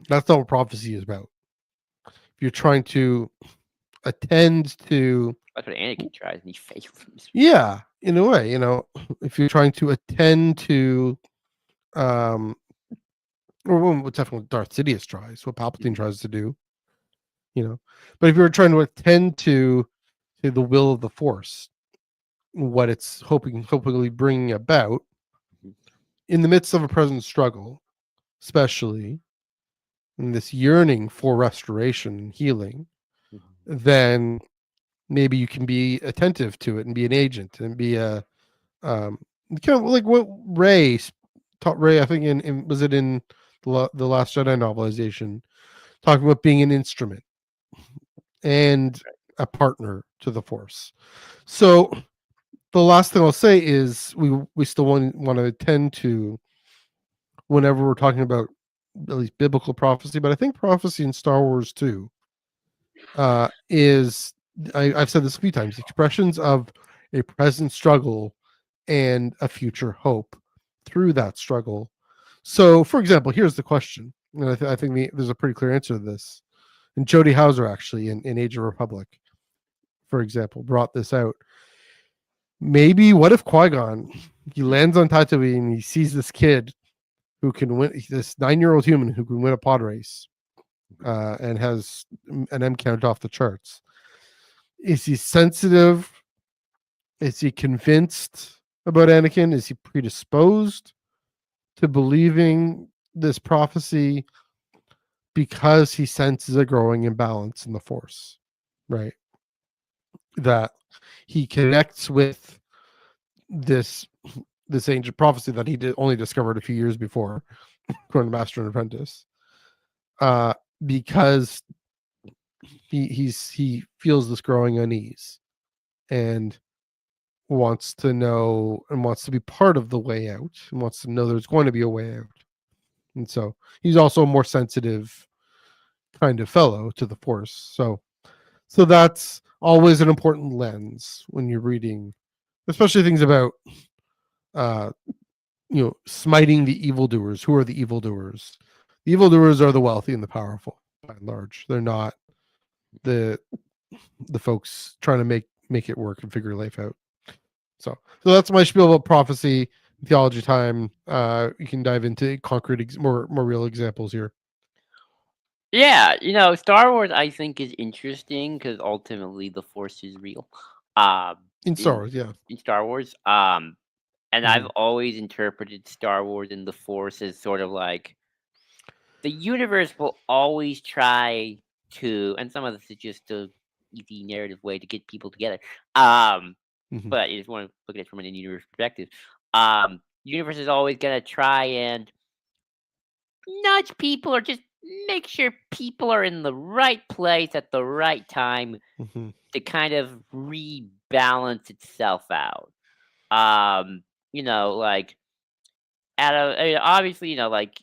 that's not what prophecy is about. If you're trying to attend to, That's what Anakin tries, and he fails. yeah, in a way, if you're trying to attend to, or what definitely Darth Sidious tries, what Palpatine tries to do, but if you're trying to attend to the will of the Force, what it's hopefully bringing about in the midst of a present struggle, especially in this yearning for restoration and healing, then maybe you can be attentive to it and be an agent and be a kind of like what Ray taught Ray, I think was it in the Last Jedi novelization, talking about being an instrument and a partner to the Force. So the last thing I'll say is we still want to attend to, whenever we're talking about at least biblical prophecy, but I think prophecy in Star Wars too, is I've said this a few times, expressions of a present struggle and a future hope through that struggle. So, for example, here's the question, and I think there's a pretty clear answer to this. And Jody Hauser, actually, in Age of Republic, for example, brought this out. Maybe what if Qui-Gon, he lands on Tatooine and he sees this kid who can win, this 9-year-old human who can win a pod race, and has an M count off the charts. Is he sensitive? Is he convinced about Anakin? Is he predisposed to believing this prophecy because he senses a growing imbalance in the Force, right? That he connects with this ancient prophecy that he only discovered a few years before, according to Master and Apprentice, because he feels this growing unease and wants to know and wants to be part of the way out and wants to know there's going to be a way out. And so he's also a more sensitive kind of fellow to the Force. So that's always an important lens when you're reading, especially things about smiting the evildoers. Who are the evildoers? The evildoers are the wealthy and the powerful, by and large. They're not the folks trying to make it work and figure life out. So that's my spiel about prophecy, theology time. You can dive into concrete, more real examples here. Yeah, Star Wars I think is interesting because ultimately the Force is real. Um, In Star Wars, yeah. in Star Wars. And I've always interpreted Star Wars and the Force as sort of like the universe will always try to, and some of this is just a easy narrative way to get people together. But you just want to look at it from an in-universe perspective. Universe is always gonna try and nudge people, or just make sure people are in the right place at the right time to kind of rebalance itself out. Like obviously, like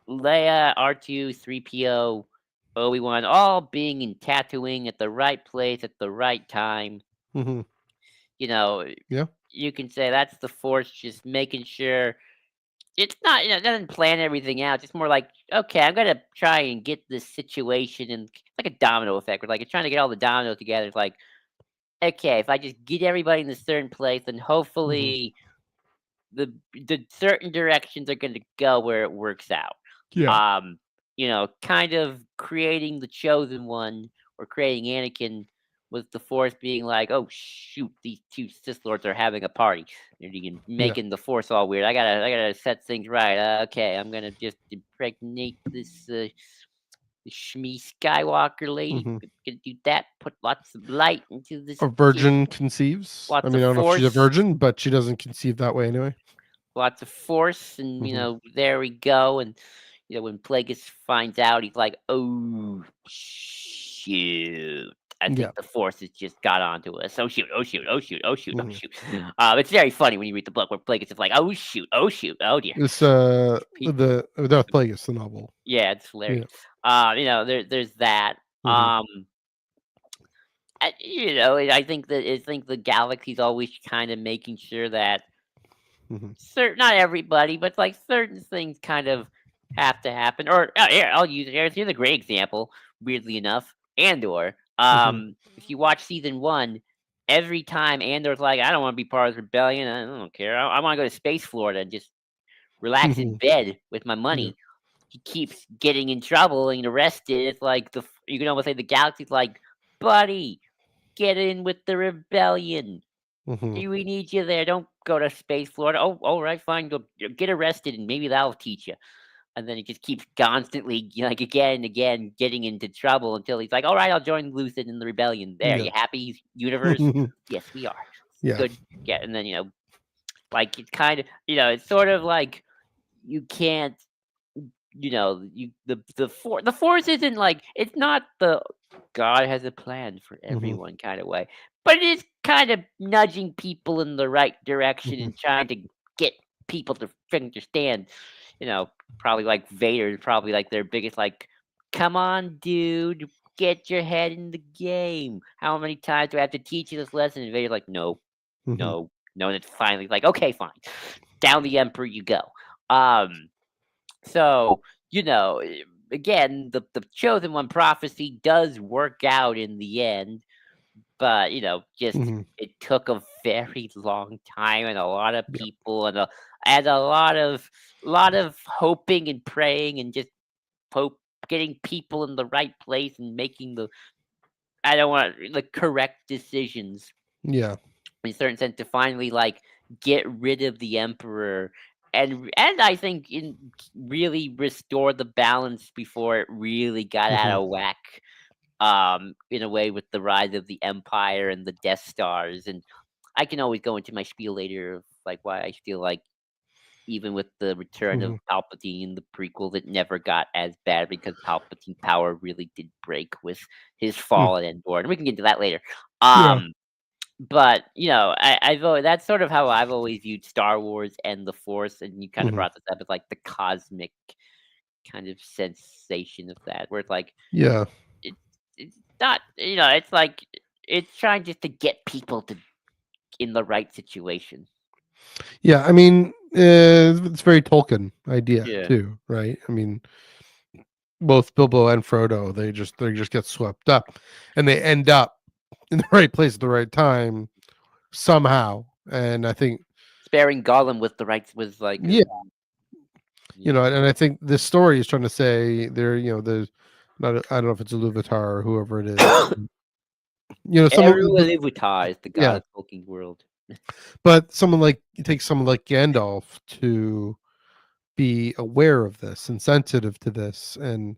Leia, R2, 3PO, Obi-Wan, all being in Tatooine at the right place at the right time. You know, Yeah. you can say that's the Force just making sure it's not, it doesn't plan everything out. It's more like, okay, I'm gonna try and get this situation, and it's like a domino effect. Where like it's trying to get all the dominoes together. It's like, okay, if I just get everybody in a certain place, then hopefully the certain directions are going to go where it works out. Yeah. Kind of creating the chosen one, or creating Anakin, with the Force being like, oh shoot, these two Sith Lords are having a party. They're making the Force all weird. I gotta set things right. Okay, I'm gonna just impregnate this Shmi Skywalker lady. Gonna do that. Put lots of light into this. A virgin conceives. I Lots mean, of I don't know if she's a Force. virgin, but she doesn't conceive that way anyway. Lots of Force, and there we go. And when Plagueis finds out, he's like, oh shoot, I think the Force has just got onto us. Oh shoot, oh shoot, oh shoot, oh shoot, oh shoot. It's very funny when you read the book where Plagueis is like, oh shoot, oh shoot, oh dear. It's the Plagueis, the novel. Yeah, it's hilarious. There's that. I think the galaxy's always kind of making sure that not everybody, but like certain things kind of have to happen. Or here, I'll use it. Here's a great example. Weirdly enough, Andor. If you watch season 1, every time Andor's like, I don't want to be part of the rebellion. I don't care. I want to go to Space Florida and just relax in bed with my money. He keeps getting in trouble and arrested. It's like you can almost say the galaxy's like, buddy, get in with the rebellion. We need you there. Don't go to Space Florida. Oh, all right, fine. Go get arrested, and maybe that'll teach you. And then he just keeps constantly, like, again and again, getting into trouble until he's like, all right, I'll join Lucid in the rebellion. There, you happy, universe? Yes, we are. Yeah. Good. Yeah, and then, like, it's kind of, it's sort of like you can't, the Force isn't like, it's not the God has a plan for everyone kind of way. But it is kind of nudging people in the right direction and trying to get people to understand. Probably like Vader, probably like their biggest, like, come on, dude, get your head in the game. How many times do I have to teach you this lesson? And Vader's like, no. And it's finally like, okay, fine. Down the Emperor you go. So, again, the chosen one prophecy does work out in the end. But it took a very long time, and a lot of people, and a lot of hoping and praying, and just getting people in the right place and making the correct decisions. Yeah, in a certain sense, to finally like get rid of the Emperor, and I think really restore the balance before it really got out of whack. In a way, with the rise of the Empire and the Death Stars. And I can always go into my spiel later of like why I feel like even with the return of Palpatine in the prequels, it never got as bad, because Palpatine's power really did break with his fall at Endor. And we can get into that later. But I've always, that's sort of how I've always viewed Star Wars and the Force, and you kind of brought this up as like the cosmic kind of sensation of that, where it's like, it's not, it's like it's trying just to get people in the right situation. Yeah, I mean, it's very Tolkien idea too, right? I mean, both Bilbo and Frodo, they just get swept up, and they end up in the right place at the right time somehow. And I think sparing Gollum with the rights was like, and I think this story is trying to say there's not, I don't know if it's Iluvatar or whoever it is. someone, Eru is the god yeah, of Tolkien's world. but someone like you take someone like Gandalf to be aware of this and sensitive to this and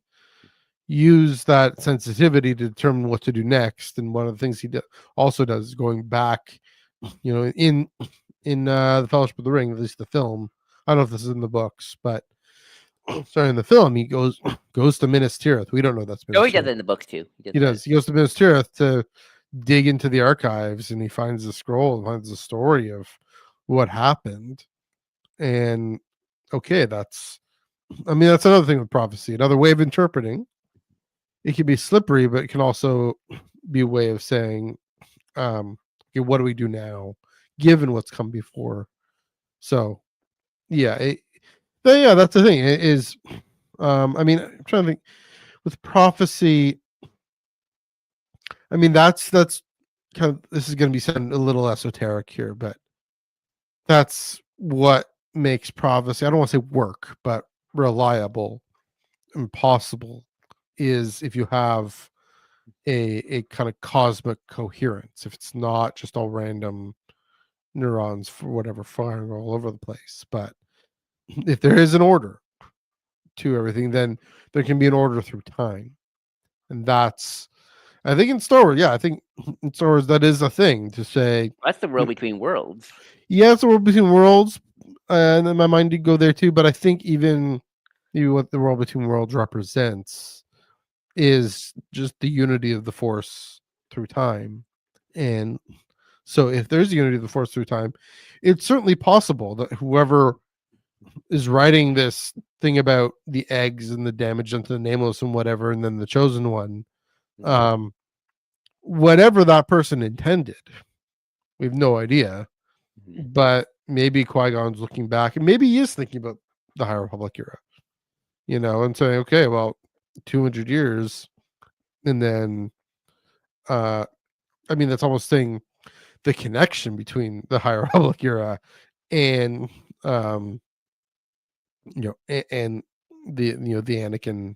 use that sensitivity to determine what to do next. And one of the things he also does is going back, in the Fellowship of the Ring, at least the film. I don't know if this is in the books, but sorry, in the film he goes to Minas Tirith. We don't know that's Oh, Minas he does Tirith. it in the books too. He does. He goes to Minas Tirith to dig into the archives, and he finds the scroll and finds the story of what happened. And okay, that's another thing with prophecy, another way of interpreting. It can be slippery, but it can also be a way of saying, okay, what do we do now, given what's come before? So, yeah, that's the thing. It is, I'm trying to think with prophecy. That's kind of, this is going to be sounding a little esoteric here, but that's what makes prophecy, I don't want to say work, but reliable and possible, is if you have a kind of cosmic coherence, if it's not just all random neurons for whatever firing all over the place, but if there is an order to everything, then there can be an order through time. And that's, I think in Star Wars, yeah, I think in Star Wars that is a thing to say. That's the world between worlds. Yeah, it's the world between worlds, and then my mind did go there too. But I think even what the world between worlds represents is just the unity of the Force through time. And so, if there's unity of the Force through time, it's certainly possible that whoever is writing this thing about the eggs and the damage done to the nameless and whatever, and then the chosen one, whatever that person intended, we have no idea. But maybe Qui-Gon's looking back, and maybe he is thinking about the High Republic era, and saying, okay, well, 200 years, and then, that's almost saying the connection between the High Republic era and, and the Anakin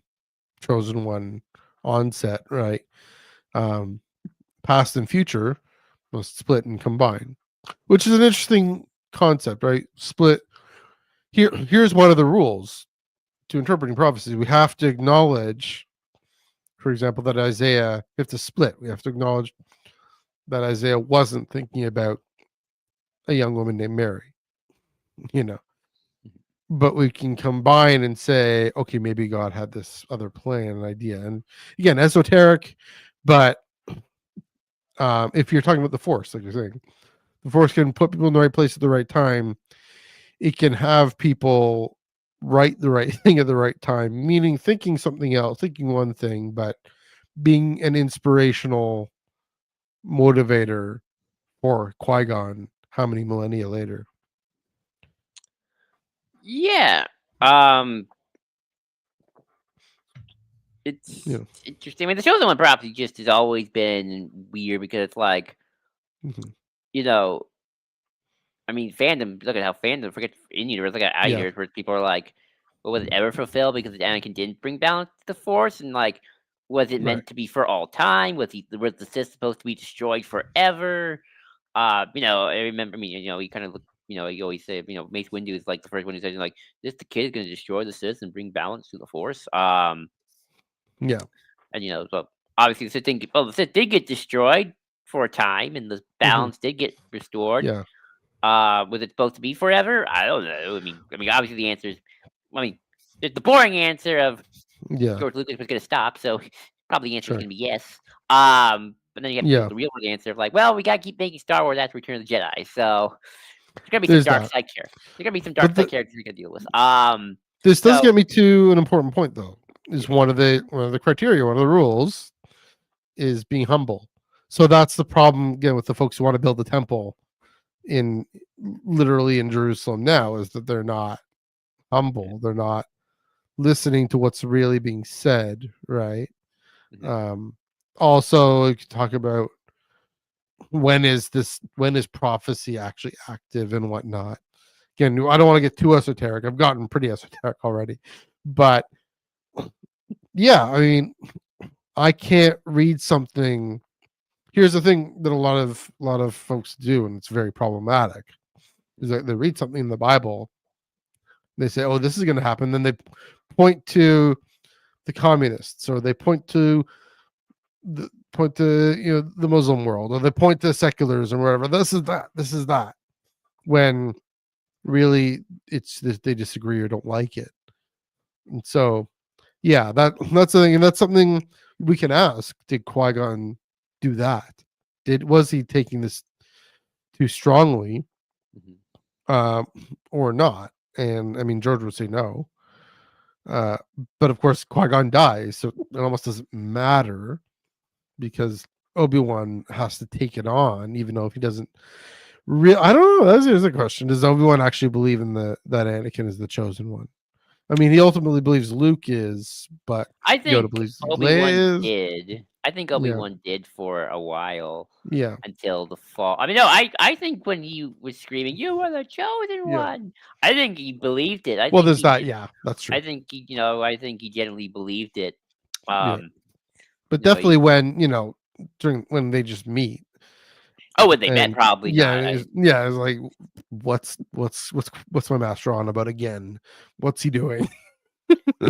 chosen one onset, right? Past and future must split and combine, which is an interesting concept, right? Split. Here's one of the rules to interpreting prophecy. We have to acknowledge, for example, that Isaiah, we have to split. We have to acknowledge that Isaiah wasn't thinking about a young woman named Mary, but we can combine and say, okay, maybe God had this other plan and idea. And again, esoteric, but if you're talking about the Force, like you're saying, the Force can put people in the right place at the right time. It can have people write the right thing at the right time, meaning thinking something else, thinking one thing, but being an inspirational motivator for Qui-Gon how many millennia later. Yeah. It's interesting. I mean, the chosen one prophecy just has always been weird because it's like, fandom. Look at how fandom. Forget in universe. Look at out universe where people are like, "Well, was it ever fulfilled because Anakin didn't bring balance to the Force?" And like, was it meant to be for all time? Was the Sith supposed to be destroyed forever? I remember. We kind of look. You always say, Mace Windu is like the first one who says, like, this the kid is going to destroy the Sith and bring balance to the Force. Yeah. And so obviously the Sith did get destroyed for a time, and the balance did get restored. Yeah. Was it supposed to be forever? I don't know. Obviously the answer is, there's the boring answer of George Lucas was going to stop, so probably the answer is going to be yes. But then you have the real answer of like, well, we got to keep making Star Wars after Return of the Jedi, so there's going to be some dark side characters. There's going to be some dark side characters we got to deal with. This does get me to an important point, though. Is one of the criteria, one of the rules, is being humble. So that's the problem again with the folks who want to build the temple literally in Jerusalem now, is that they're not humble. They're not listening to what's really being said, right? Also, you could talk about when is prophecy actually active and whatnot. Again, I don't want to get too esoteric. I've gotten pretty esoteric already, but yeah, I can't read something. here's the thing that a lot of folks do, and it's very problematic, is that they read something in the Bible, they say, "Oh, this is going to happen," then they point to the communists, or they point to the Muslim world, or they point to seculars or whatever. This is that. When really it's they disagree or don't like it. And so, yeah, that's the thing, and that's something we can ask: did Qui-Gon do that? Was he taking this too strongly, or not? And I mean, George would say no. But of course, Qui-Gon dies, so it almost doesn't matter because Obi-Wan has to take it on, even though if he doesn't. I don't know. That's a question. Does Obi-Wan actually believe in that Anakin is the chosen one? I mean, he ultimately believes Luke is, but I Yoda think believes Obi-Wan Leia is. did. I think Yeah, Obi-Wan did for a while yeah, until the fall. I mean, no, I think when he was screaming, "You are the chosen yeah. one," I think he believed it. I Well, think there's he that. did. Yeah, that's true. I think he, I think he genuinely believed it. Yeah, Um, but he, definitely when when they just meet, oh, when they met, and probably yeah, not. it's like, what's my master on about again? What's he doing?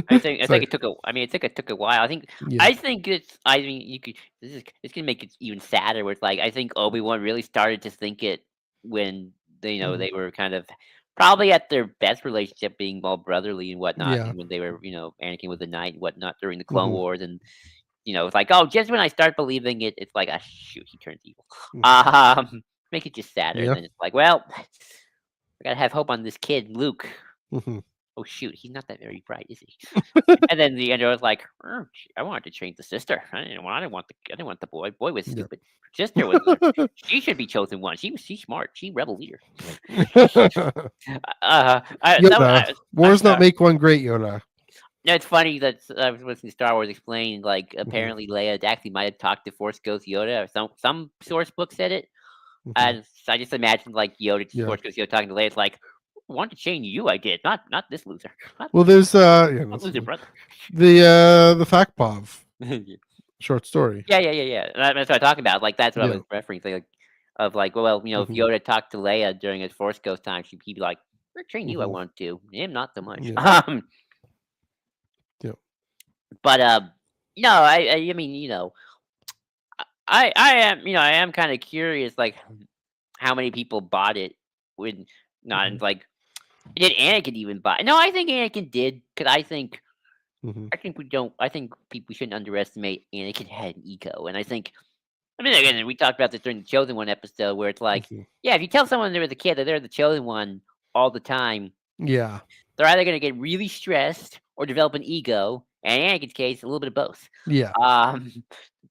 I It's think like, it took a. I mean, it took a while. yeah, I think it's. I mean, you could. This can make it even sadder. Where it's like I think Obi-Wan really started to think it when mhm, they were kind of probably at their best relationship, being all brotherly and whatnot, yeah, and when they were Anakin was a knight and whatnot during the Clone mhm, Wars, and it's like, oh, just when I start believing it, it's like, ah, shoot, he turns evil. mhm, Make it just sadder. And yeah, then it's like, well, I gotta have hope on this kid, Luke. mhm. Oh shoot, he's not that very bright, is he? And then the Android was like, I wanted to change the sister. I didn't want the boy. Boy was Yeah. stupid. Sister was she should be chosen one. She's smart. She rebel leader. Yoda, wars not make one great, Yoda. No, it's funny that I was listening to Star Wars explain, like, Mhm, apparently Leia actually might have talked to Force Ghost Yoda, or some source book said it, mhm. and so I just imagined, like, Yoda Yeah. Force Ghost Yoda talking to Leia, it's like, "I want to change you, I did, not this loser, not Well, there's yeah, not that's loser funny. brother." The Fakpov short story. Yeah. That's what I'm talking about, like, that's what I Yeah. was referencing, like, of, like, well, if Mhm. Yoda talked to Leia during his Force Ghost time, he'd be like, "I train you, I Mhm. want to, him not so much." Yeah. Yeah. But, no, I mean, I am kinda curious, like, how many people bought it when Mhm. not like, did Anakin even buy no, I think Anakin did, 'cause Mhm. I think we shouldn't underestimate Anakin had an ego, and I mean, again, we talked about this during the Chosen One episode where it's like, Mhm. yeah, if you tell someone they were the kid that they're the chosen one all the time, Yeah. they're either gonna get really stressed or develop an ego, and in Anakin's case, a little bit of both. Yeah. Um,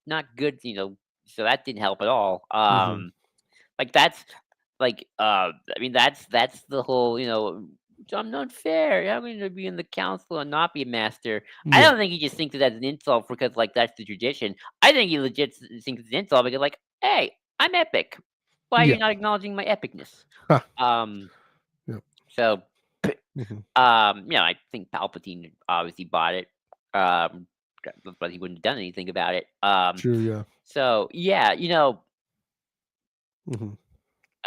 not good, so that didn't help at all. Mhm. Like, that's I mean, that's the whole, "I'm not fair. How am I gonna be in the council and not be a master?" I Yeah. don't think he just thinks it as an insult because, like, that's the tradition. I think he legit thinks it's an insult because, like, "Hey, I'm epic. Why are you Yeah. not acknowledging my epicness?" Ha. Um, Yeah. so, Mhm. I think Palpatine obviously bought it, um, but he wouldn't have done anything about it. True, yeah. So, yeah, Mhm.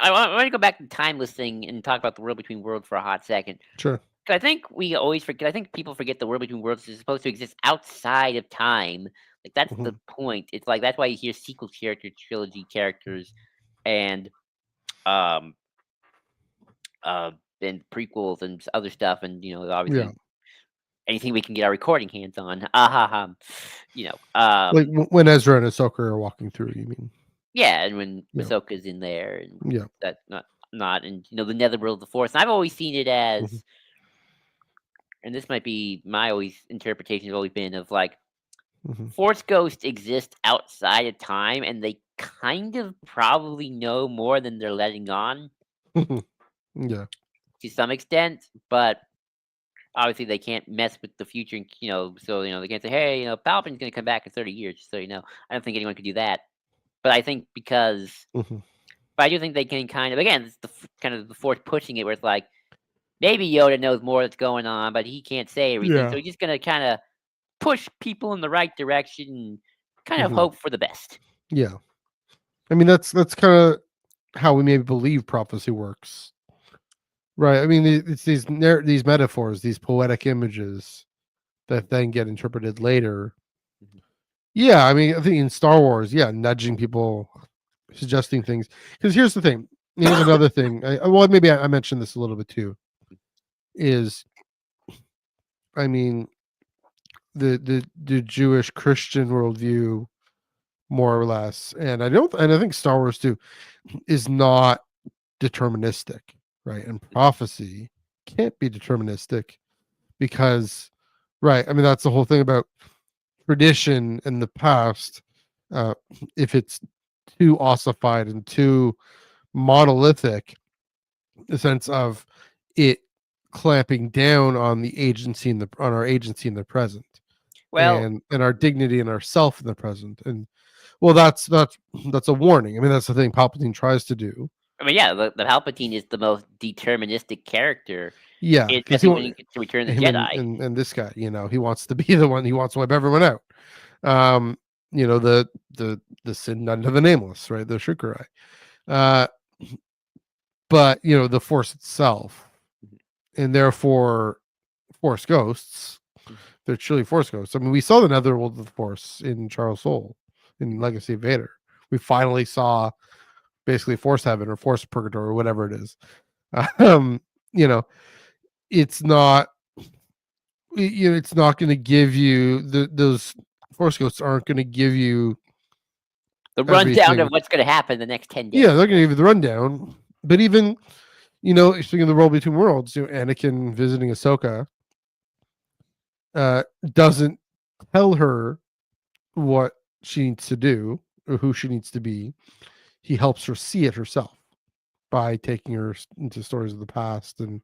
I wanna go back to the timeless thing and talk about the world between worlds for a hot second. Sure. 'Cause I think we always forget I think people forget the world between worlds is supposed to exist outside of time. Like, that's the Mhm. point. It's like, that's why you hear sequel character, trilogy characters, and, um, uh, and prequels and other stuff, and, Yeah. obviously anything we can get our recording hands on. You know, Like um when Ezra and Ahsoka are walking through, you mean? Yeah, and when Yeah. Ahsoka's in there, and Yeah. that not and, the netherworld of the Force, and I've always seen it Mhm. as and this might be my always interpretation has always been of, like, Mhm. Force ghosts exist outside of time, and they kind of probably know more than they're letting on Yeah. to some extent, but obviously they can't mess with the future, and, so, they can't say, "Hey, Palpatine's gonna come back in 30 years," just so you know. I don't think anyone could do that. But I think because Mhm. but I do think they can kind of again, it's kind of the Force pushing it where it's like, maybe Yoda knows more that's going on, but he can't say everything, so Yeah. he's just gonna kinda push people in the right direction and kind of Mhm. hope for the best. Yeah. I mean, that's kind of how we maybe believe prophecy works, right? I mean, it's these metaphors, these poetic images that then get interpreted later. Mhm. Yeah, I mean, I think in Star Wars, yeah, nudging people, suggesting things. Because here's the thing. Here's another thing. Well, maybe I mentioned this a little bit too. Is I mean, the Jewish Christian worldview, more or less, and I think Star Wars too, is not deterministic, right? And prophecy can't be deterministic because, right? I mean, that's the whole thing about tradition in the past. Uh, if it's too ossified and too monolithic, the sense of it clamping down on the agency in the on our agency in the present, Well, and our dignity and ourself in the present. And well, that's a warning. I mean, that's the thing Palpatine tries to do. I mean, yeah, the Palpatine is the most deterministic character, Yeah, because he especially when won't you get to Return of the him Jedi. and this guy, he wants to be the one. He wants to wipe everyone out. Um, the sin under the nameless, right? The Shukrai. Uh, but the Force itself, Mhm. and therefore Force ghosts. Mhm. They're truly Force ghosts. I mean, we saw the Netherworld of the Force in Charles Soule in Mhm. Legacy of Vader. We finally saw basically Force Heaven or Force Purgatory or whatever it is. Um, you know, it's not it's not going to give you those Force ghosts aren't going to give you The rundown of everything. what's going to happen the next 10 Yeah, days. they're going to give you the rundown. But even speaking of the world between worlds, Anakin visiting Ahsoka doesn't tell her what she needs to do or who she needs to be. He helps her see it herself by taking her into stories of the past and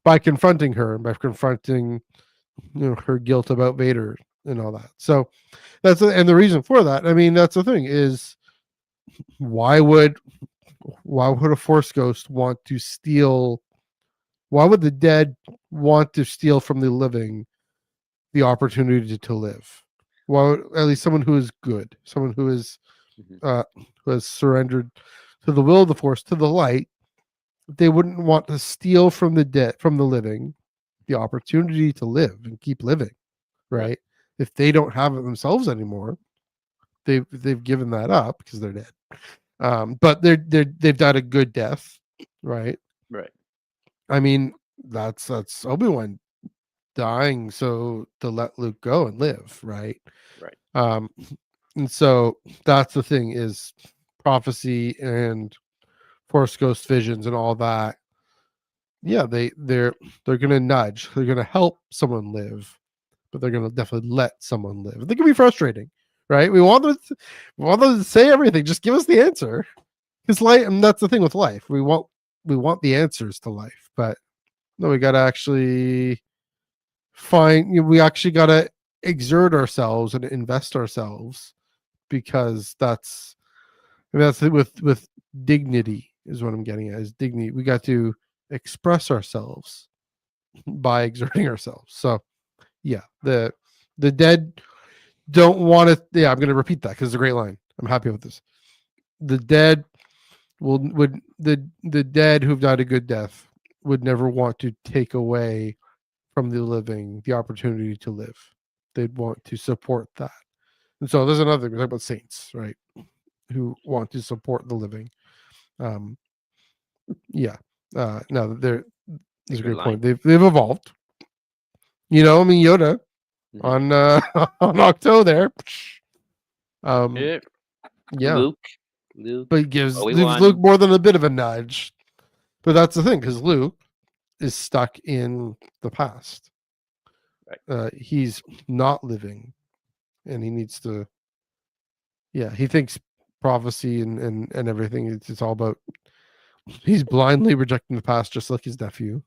by confronting her, by confronting her guilt about Vader and all that. So and the reason for that, I mean, that's the thing is why would a Force ghost want to steal? Why would the dead want to steal from the living the opportunity to live? Well, at least someone who is good, someone Mhm. who has surrendered to the will of the Force, to the light. They wouldn't want to steal from the dead, from the living, the opportunity to live and keep living, Right. right? If they don't have it themselves anymore, they've given that up because they're dead. But they've died a good death, right? Right. I mean, that's Obi-Wan dying so to let Luke go and live, right? Right. Um, and so that's the thing is prophecy and Force Ghost visions and all that. Yeah, they're gonna nudge. They're gonna help someone live, but they're gonna definitely let someone live. They can be frustrating, right? We want them to say everything. Just give us the answer. Because life, and that's the thing with life. We want the answers to life, but no, we gotta actually we actually gotta exert ourselves and invest ourselves because that's it with dignity is what I'm getting at is dignity. We got to express ourselves by exerting ourselves. So yeah, the dead don't want to. Yeah, I'm going to repeat that because it's a great line. I'm happy with this. The dead would the dead who've died a good death would never want to take away from the living the opportunity to live. They'd want to support that. And so there's another thing. We talk about saints, right? Who want to support the living. Um, yeah. No, A there's a good great line. point. They've evolved. I mean Yoda Mhm. on on Octo there. Um, Yeah. yeah, Luke. Luke. but he gives Luke Obi-Wan. more than a bit of a nudge. But that's the thing because Luke is stuck in the past. Right. He's not living, and he needs to. Yeah, he thinks prophecy and everything. It's all about. He's blindly rejecting the past, just like his nephew.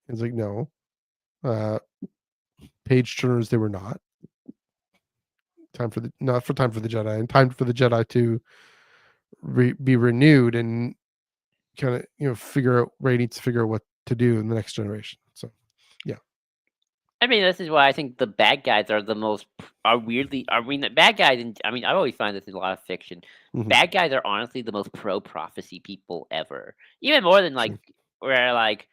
He's like, no, uh, page turners. They were not time for the Jedi, and time for the Jedi to be renewed and kind of figure out Ray needs to figure out what to do in the next generation. So yeah, I mean, this is why I think the bad guys are the most weirdly. I mean, the bad guys. I mean, I always find this in a lot of fiction. Mhm. Bad guys are honestly the most pro prophecy people ever. Even more than like True. where like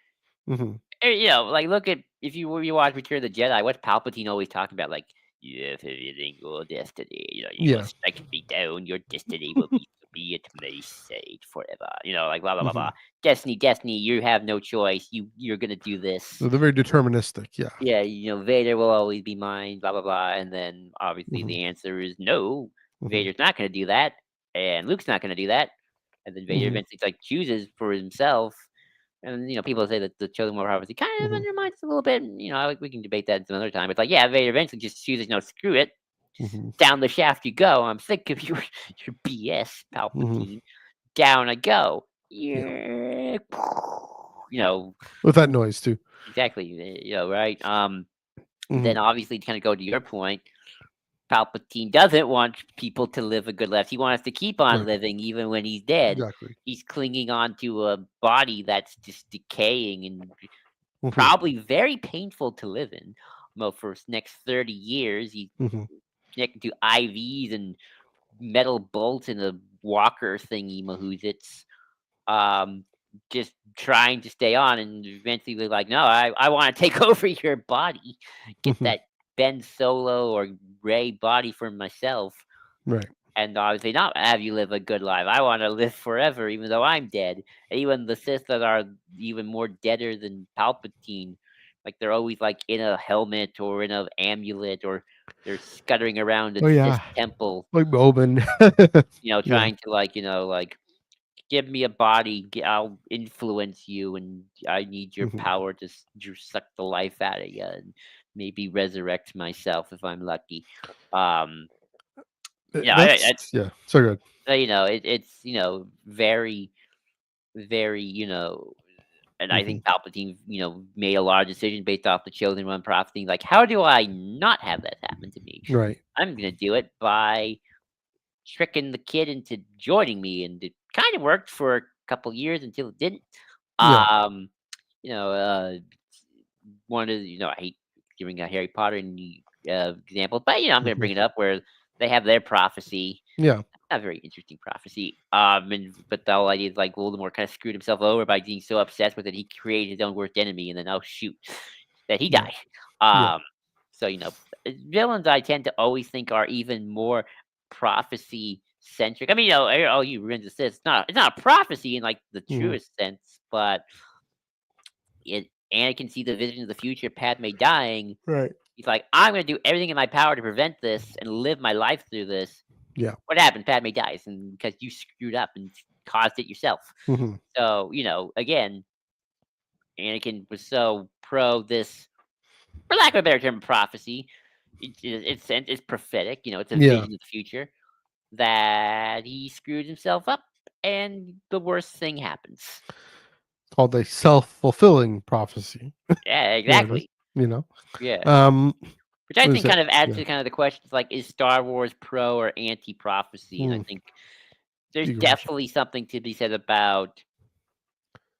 Mhm. you know, like look at if you watch Return of the Jedi, what's Palpatine always talking about? Like, you have everything your destiny. You know, you Yeah. must strike me down. Your destiny will be at my side forever. You know, like blah blah blah blah. Mhm. Destiny, destiny. You have no choice. You're gonna do this. So they're very deterministic. Yeah. Yeah, you know, Vader will always be mine. Blah blah blah. And then obviously Mhm. the answer is no. Mhm. Vader's not gonna do that, and Luke's not gonna do that. And then Vader Mhm. eventually like chooses for himself. And you know, people say that the chosen one prophecy kind of Mhm. undermines it a little bit. You know, we can debate that some other time. It's like, yeah, Vader eventually just chooses, you know, screw it, Mhm. down the shaft you go. I'm sick of your BS, Mhm. Palpatine. Down I go. Yeah. Yeah, you know, With that noise too. exactly. You know, right? Mhm. Then obviously to kind of go to your point, Palpatine doesn't want people to live a good life. He wants to keep on Right. living even when he's dead. Exactly. He's clinging on to a body that's just decaying and Mhm. probably very painful to live in. Well, for his next 30 years, he's Mhm. connected to IVs and metal bolts in a walker thingy mahoozits. Just trying to stay on, and eventually they're like, "No, I want to take over your body, get Mhm. that Ben Solo or Ray body for myself." Right. And obviously not have you live a good life. I want to live forever, even though I'm dead. And even the Sith that are even more deader than Palpatine, like they're always like in a helmet or in a amulet, or they're scuttering around Oh a Sith yeah. temple, Like Boban. you know, Yeah. trying to like, you know, like give me a body, I'll influence you, and I need your Mhm. power to suck the life out of you, and maybe resurrect myself if I'm lucky. Um, yeah, That's yeah. So good. you know, it's you know very very you know, and I Mhm. think Palpatine you know made a lot of decisions based off the chosen one prophecy. Like, how do I not have that happen to me? Right. I'm gonna do it by tricking the kid into joining me, and it kind of worked for a couple years until it didn't. Yeah. Um, you know, one of the, you know, I hate giving a Harry Potter example, but you know, I'm gonna Mhm. bring it up where they have their prophecy, Yeah. a very interesting prophecy. And but the whole idea is like Voldemort kind of screwed himself over by being so obsessed with it, he created his own worst enemy, and then oh shoot, that he Yeah. died. Yeah. Um, so you know, villains I tend to always think are even more prophecy centric. I mean, you know, oh, you ruined the Sith. It's not a prophecy in like the Mhm. truest sense, but it Anakin sees the vision of the future, Padme dying. Right. He's like, I'm gonna do everything in my power to prevent this and live my life through this. Yeah. What happened? Padme dies, and because you screwed up and caused it yourself. Mhm. So, you know, again, Anakin was so pro this, for lack of a better term, prophecy. It's prophetic, you know, it's a Yeah. vision of the future that he screwed himself up, and the worst thing happens. Called a self-fulfilling prophecy. Yeah, There it is. exactly. You know. Yeah. Um. Which I What is think it? kind of adds Yeah. to kind of the questions like, is Star Wars pro or anti prophecy? And I Mm. think there's Good question. definitely something to be said about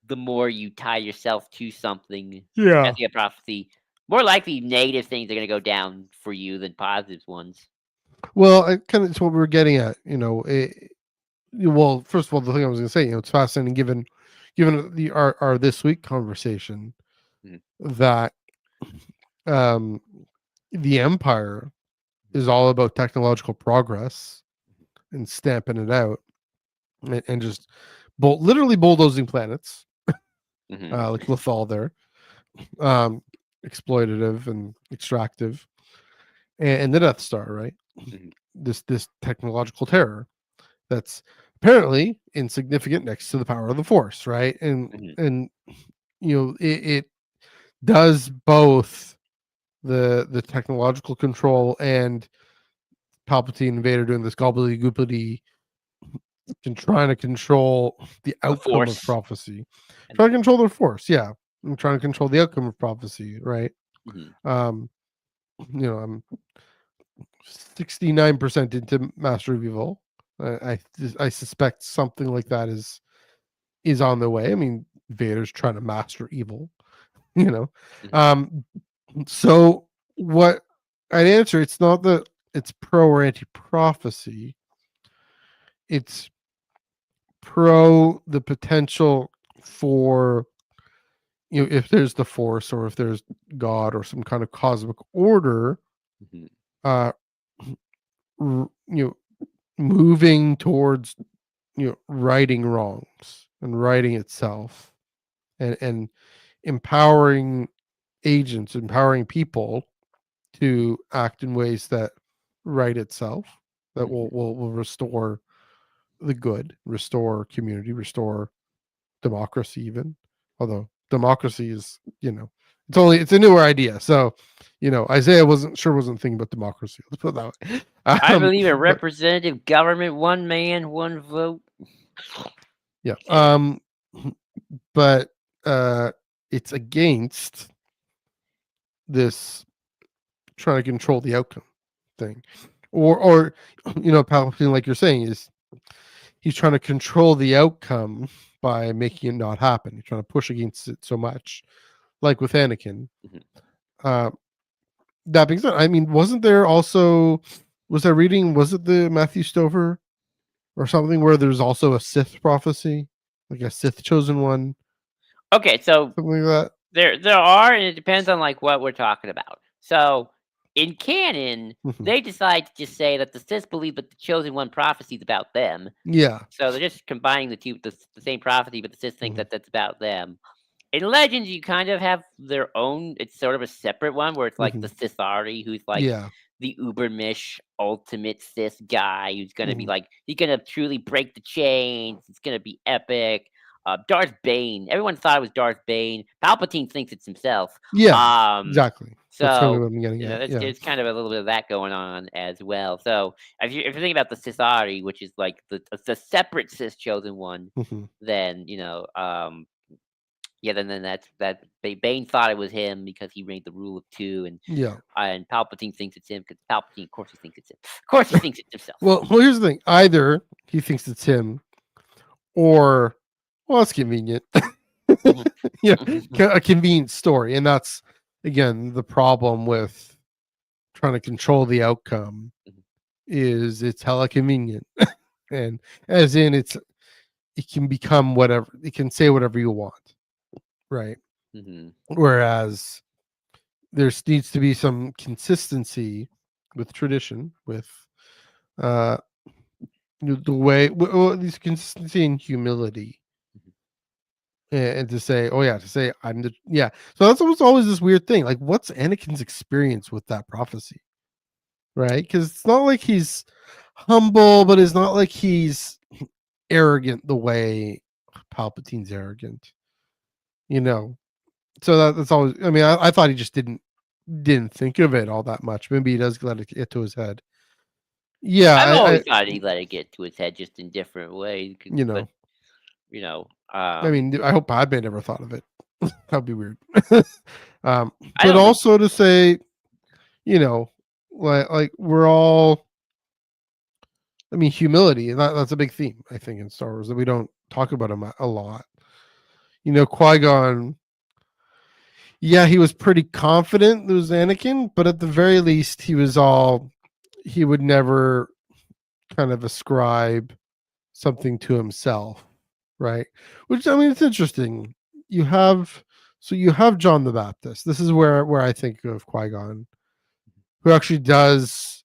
the more you tie yourself to something, Yeah. especially a prophecy, more likely negative things are going to go down for you than positive ones. Well, I kind of it's what we were getting at. You know. Well, first of all, the thing I was going to say, you know, it's fascinating given the our this week conversation Mhm, that um the empire is all about technological progress and stamping it out and just literally bulldozing planets mhm, like Lethal there, um exploitative and extractive, and the Death Star, right? mhm, This technological terror that's apparently insignificant next to the power of the Force, right? mhm, And you know it does both the technological control and Palpatine and Vader doing this gobbly and trying to control the the outcome of force. prophecy, And trying to control their force, yeah, and trying to control the outcome of prophecy, right? mhm, Um, you know, I'm 69% into Master of Evil. I suspect something like that is on the way. I mean, Vader's trying to master evil, you know. mhm, Um, So what I'd answer, it's not that it's pro or anti prophecy. It's pro the potential for, if there's the force or if there's God or some kind of cosmic order, Mhm. uh moving towards righting wrongs and righting itself, and empowering agents, empowering people to act in ways that right itself, that will Mhm. will, will restore the good, restore community, restore democracy even. Although democracy is, it's a newer idea. So, Isaiah wasn't thinking about democracy. Let's put it that way. I believe in But representative government, one man, one vote. yeah. Anyway. But it's against this trying to control the outcome thing. Or Palpatine, like you're saying, is he's trying to control the outcome by making it not happen. He's trying to push against it so much, like with Anakin. Mhm. Uh, that being said, I mean, wasn't there also, was I reading, was it the Matthew Stover or something where there's also a Sith prophecy, like a Sith chosen one, Okay, so something like there are, and it depends on like what we're talking about. So in canon, that? they decide to just say that the Sith believe that the chosen one prophecy is about them. Yeah. So they're just combining the two, the same prophecy, but the Sith think Mhm. that that's about them. In Legends, you kind of have their own. It's sort of a separate one where it's like the Mhm. Sithari, who's like Yeah. the Ubermish ultimate Sith guy, who's gonna be Mhm. like he's gonna truly break the chains. It's gonna be epic. Darth Bane. Everyone thought it was Darth Bane. Palpatine thinks it's himself. Yeah. Um, Exactly. That's kind of so what I'm getting at. there's, Yeah. there's kind of a little bit of that going on as well. So if you're thinking about the Sithari, which is like the separate Sith chosen one, Mhm. then yeah, then that Bane thought it was him because he made the rule of two, Yeah. and Palpatine thinks it's him because Palpatine, of course, he thinks it's him. Of course, he thinks it's himself. Well, here's the thing. Either he thinks it's him, or, well, it's convenient. Mhm. Yeah, Mhm. a convenient story, and that's again the problem with trying to control the outcome, Mhm. is it's hella convenient, and as in it can become whatever, it can say whatever you want, right? Mhm. Whereas there needs to be some consistency with tradition, with uh the way, well, this consistency and humility, and to say, oh yeah, to say I'm the, yeah. So that's always this weird thing. Like, what's Anakin's experience with that prophecy, right? Because it's not like he's humble, but it's not like he's arrogant the way Palpatine's arrogant, you know. So that's always. I mean, I thought he just didn't think of it all that much. Maybe he does let it get to his head. Yeah, I've I always thought he let it get to his head just in different ways, you but know. you know, I mean, I hope Padme never thought of it. That'd be weird. um, I but don't think. also to say, you know, like we're all. I mean, humility, and that's a big theme, I think, in Star Wars that we don't talk about him a lot. Qui-Gon, yeah, he was pretty confident it was Anakin, but at the very least, he would never kind of ascribe something to himself, right? Which, I mean, it's interesting. You have you have John the Baptist. This is where I think of Qui-Gon, who actually does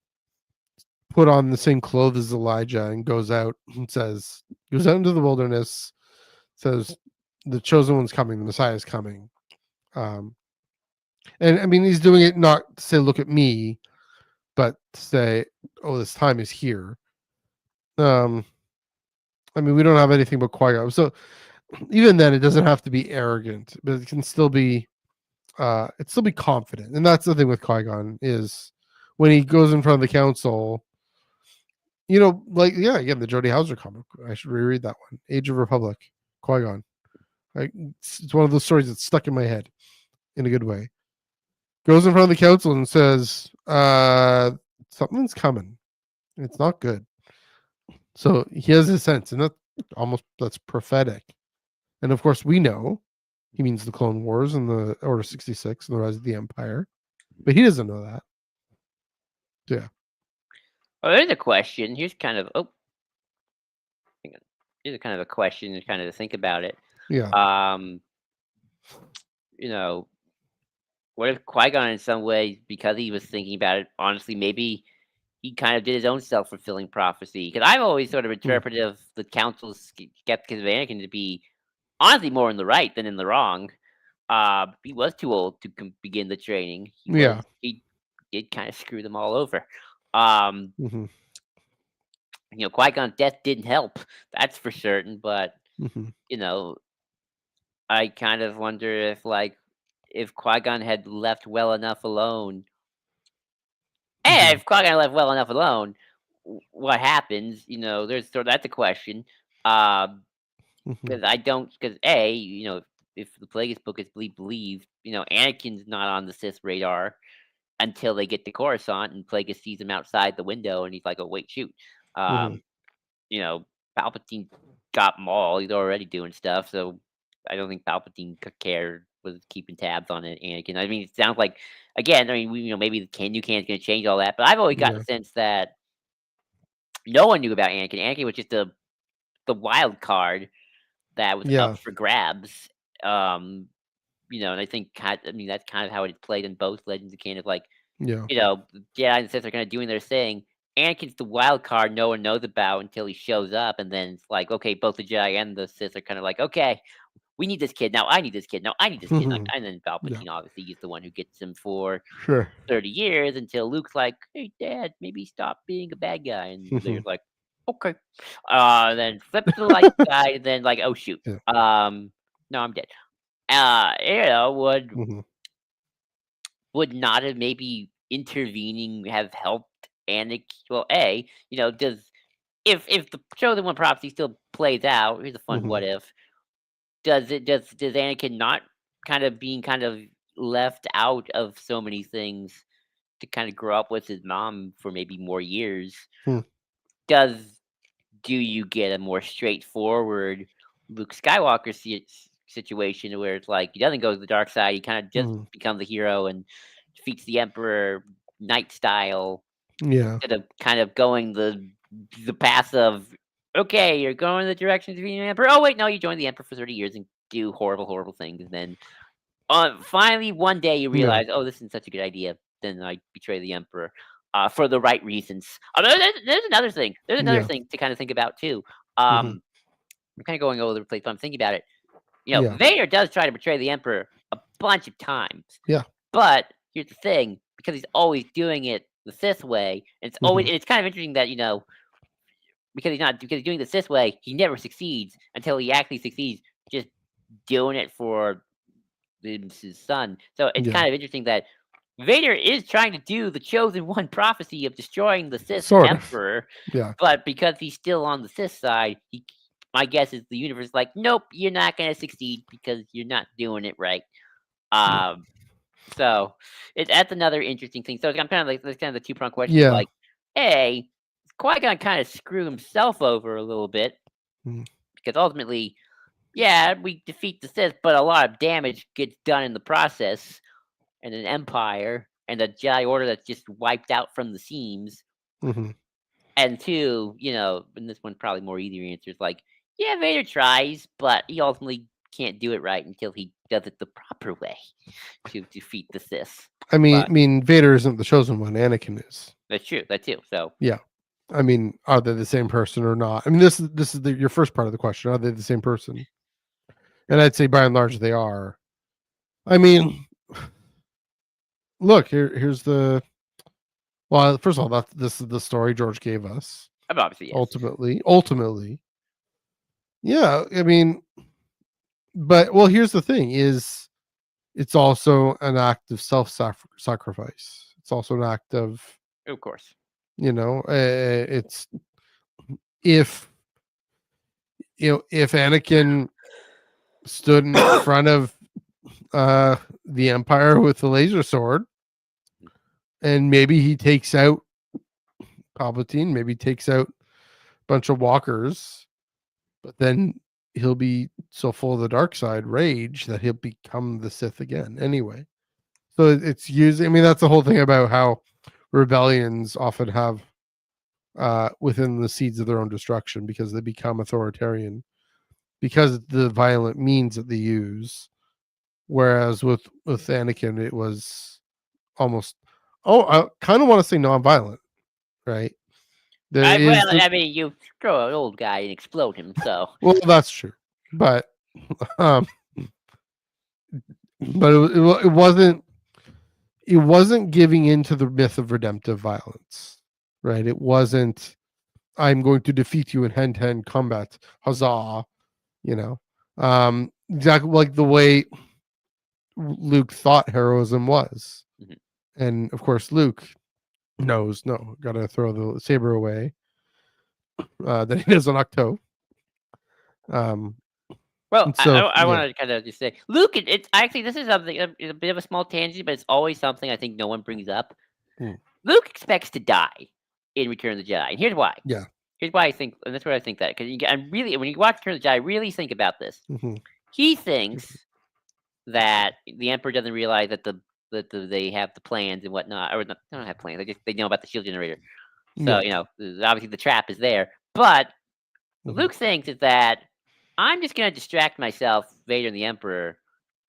put on the same clothes as Elijah and goes out into the wilderness, says the chosen one's coming, the Messiah is coming. Um, and I mean, he's doing it not to say, look at me, but to say, oh, this time is here. Um, I mean, we don't have anything but Qui-Gon. So even then, it doesn't have to be arrogant, but it can still be, confident. And that's the thing with Qui-Gon, is when he goes in front of the council, like, yeah, again, the Jody Hauser comic. I should reread that one. Age of Republic, Qui-Gon. It's one of those stories that's stuck in my head in a good way. Goes in front of the council and says, something's coming. It's not good. So he has his sense, and that's prophetic. And of course, we know he means the Clone Wars and the Order 66 and the Rise of the Empire. But he doesn't know that. Yeah. Oh, there's a question. Here's kind of hang on. Here's a kind of a question to kind of think about it. Yeah. Um, you know, what if Qui-Gon in some way, because he was thinking about it, honestly, maybe he kind of did his own self-fulfilling prophecy? Because I've always sort of Mm. interpreted of the Council's skepticism of Anakin to be honestly more in the right than in the wrong. He was too old to begin the training. Yeah. He did kind of screw them all over. Um, Mm-hmm. Qui-Gon's death didn't help, that's for certain. But Mm-hmm. you know, I kind of wonder if Qui-Gon had left well enough alone. Mm-hmm. If Qui-Gon left well enough alone, what happens? There's that's a question. Um, Mm-hmm. because I don't, because A, if the Plagueis book is believed, Anakin's not on the Sith radar until they get to Coruscant, and Plagueis sees him outside the window, and he's like, "Oh wait, shoot!" Mm-hmm. Um, you know, Palpatine got Maul. He's already doing stuff, so I don't think Palpatine cared, was keeping tabs on it. Anakin. I mean, it sounds like, again. I mean, maybe the new canon's going to change all that, but I've always got Yeah. the sense that no one knew about Anakin. Anakin was just the wild card that was Yeah. up for grabs. Um, and I think that's kind of how it's played in both Legends of Canon. Like, Yeah. the Jedi and Sith are kind of doing their thing. Anakin's the wild card no one knows about until he shows up, and then it's like, okay, both the Jedi and the Sith are kind of like, okay, we need this kid now. I need this kid now. I need this kid. And then Yeah. Palpatine obviously is the one who gets him for Sure. 30 years until Luke's like, hey, Dad, maybe stop being a bad guy, and Vader's like, okay. Then flip to the light side, and then like, oh shoot. Yeah. No, I'm dead. Would Mm-hmm. not have maybe intervening have helped Anakin? Well, does if the chosen one prophecy still plays out? Here's a fun Mm-hmm. what if. Does Anakin not being left out of so many things to kind of grow up with his mom for maybe more years? Hmm. Do you get a more straightforward Luke Skywalker situation where it's like he doesn't go to the dark side, he kind of just Mm-hmm. becomes a hero and defeats the Emperor knight style, Yeah. instead of kind of going the path of, okay, you're going in the direction of defeating the Emperor. Oh wait, no, you join the Emperor for 30 years and do horrible things, and then finally one day you Yeah. realize, oh, this isn't such a good idea. Then I betray the Emperor. For the right reasons. There's another thing. There's another Yeah. thing to kind of think about too. Mm-hmm. I'm kind of going all over the place, but I'm thinking about it. Yeah. Vader does try to betray the Emperor a bunch of times. Yeah. But here's the thing: because he's always doing it the Sith way, and it's always, Mm-hmm. and it's kind of interesting that because he's doing the Sith way, he never succeeds until he actually succeeds, just doing it for his son. So it's Yeah. kind of interesting that Vader is trying to do the chosen one prophecy of destroying the Sith Sort of. Emperor, Yeah. but because he's still on the Sith side, my guess is the universe is like, nope, you're not going to succeed because you're not doing it right. So that's another interesting thing. So I'm kind of like, that's kind of the two-pronged question. Yeah. Like, A, Qui-Gon kind of screw himself over a little bit, Mm. because ultimately, yeah, we defeat the Sith, but a lot of damage gets done in the process, and an empire and a Jedi Order that's just wiped out from the seams. Mm-hmm. And two, and this one probably more easier answers, like, yeah, Vader tries, but he ultimately can't do it right until he does it the proper way to defeat the Sith. I But mean, Vader isn't the chosen one. Anakin is. that's true. That too. So Yeah. I mean, are they the same person or not? I mean, this is your first part of the question. Are they the same person? And I'd say by and large they are. I mean, look, here's the. Well, first of all, this is the story George gave us. obviously, yes. Ultimately, yeah. I mean, but here's the thing: is it's also an act of self-sacrifice. It's also an act of, Of course. It's if Anakin stood in front of the Empire with the laser sword, and maybe he takes out Palpatine, maybe takes out a bunch of walkers, but then he'll be so full of the dark side rage that he'll become the Sith again anyway. So it's using. I mean, that's the whole thing about how rebellions often have within the seeds of their own destruction because they become authoritarian because of the violent means that they use. Whereas with Anakin, it was almost. Oh, I kind of want to say non-violent, right? There is the, I mean, you throw an old guy and explode him, so well, that's true, but um, but it wasn't giving into the myth of redemptive violence, right? It wasn't. I'm going to defeat you in hand-to-hand combat. Huzzah! You know, exactly like the way Luke thought heroism was, Mhm. and of course Luke knows no, gotta throw the saber away. That he does on Octo. well, And so I yeah, wanted to kind of just say, Luke, it's actually this is something a bit of a small tangent, but it's always something I think no one brings up. Mm. Luke expects to die in Return of the Jedi, and here's why. yeah, Here's why I think, and that's why I think that because I'm really when you watch Return of the Jedi, really think about this. hmm He thinks that the Emperor doesn't realize that they have the plans and whatnot, or not, they don't have plans. They know about the shield generator. So yeah, obviously the trap is there. But what hmm Luke thinks is that I'm just gonna distract myself, Vader and the Emperor.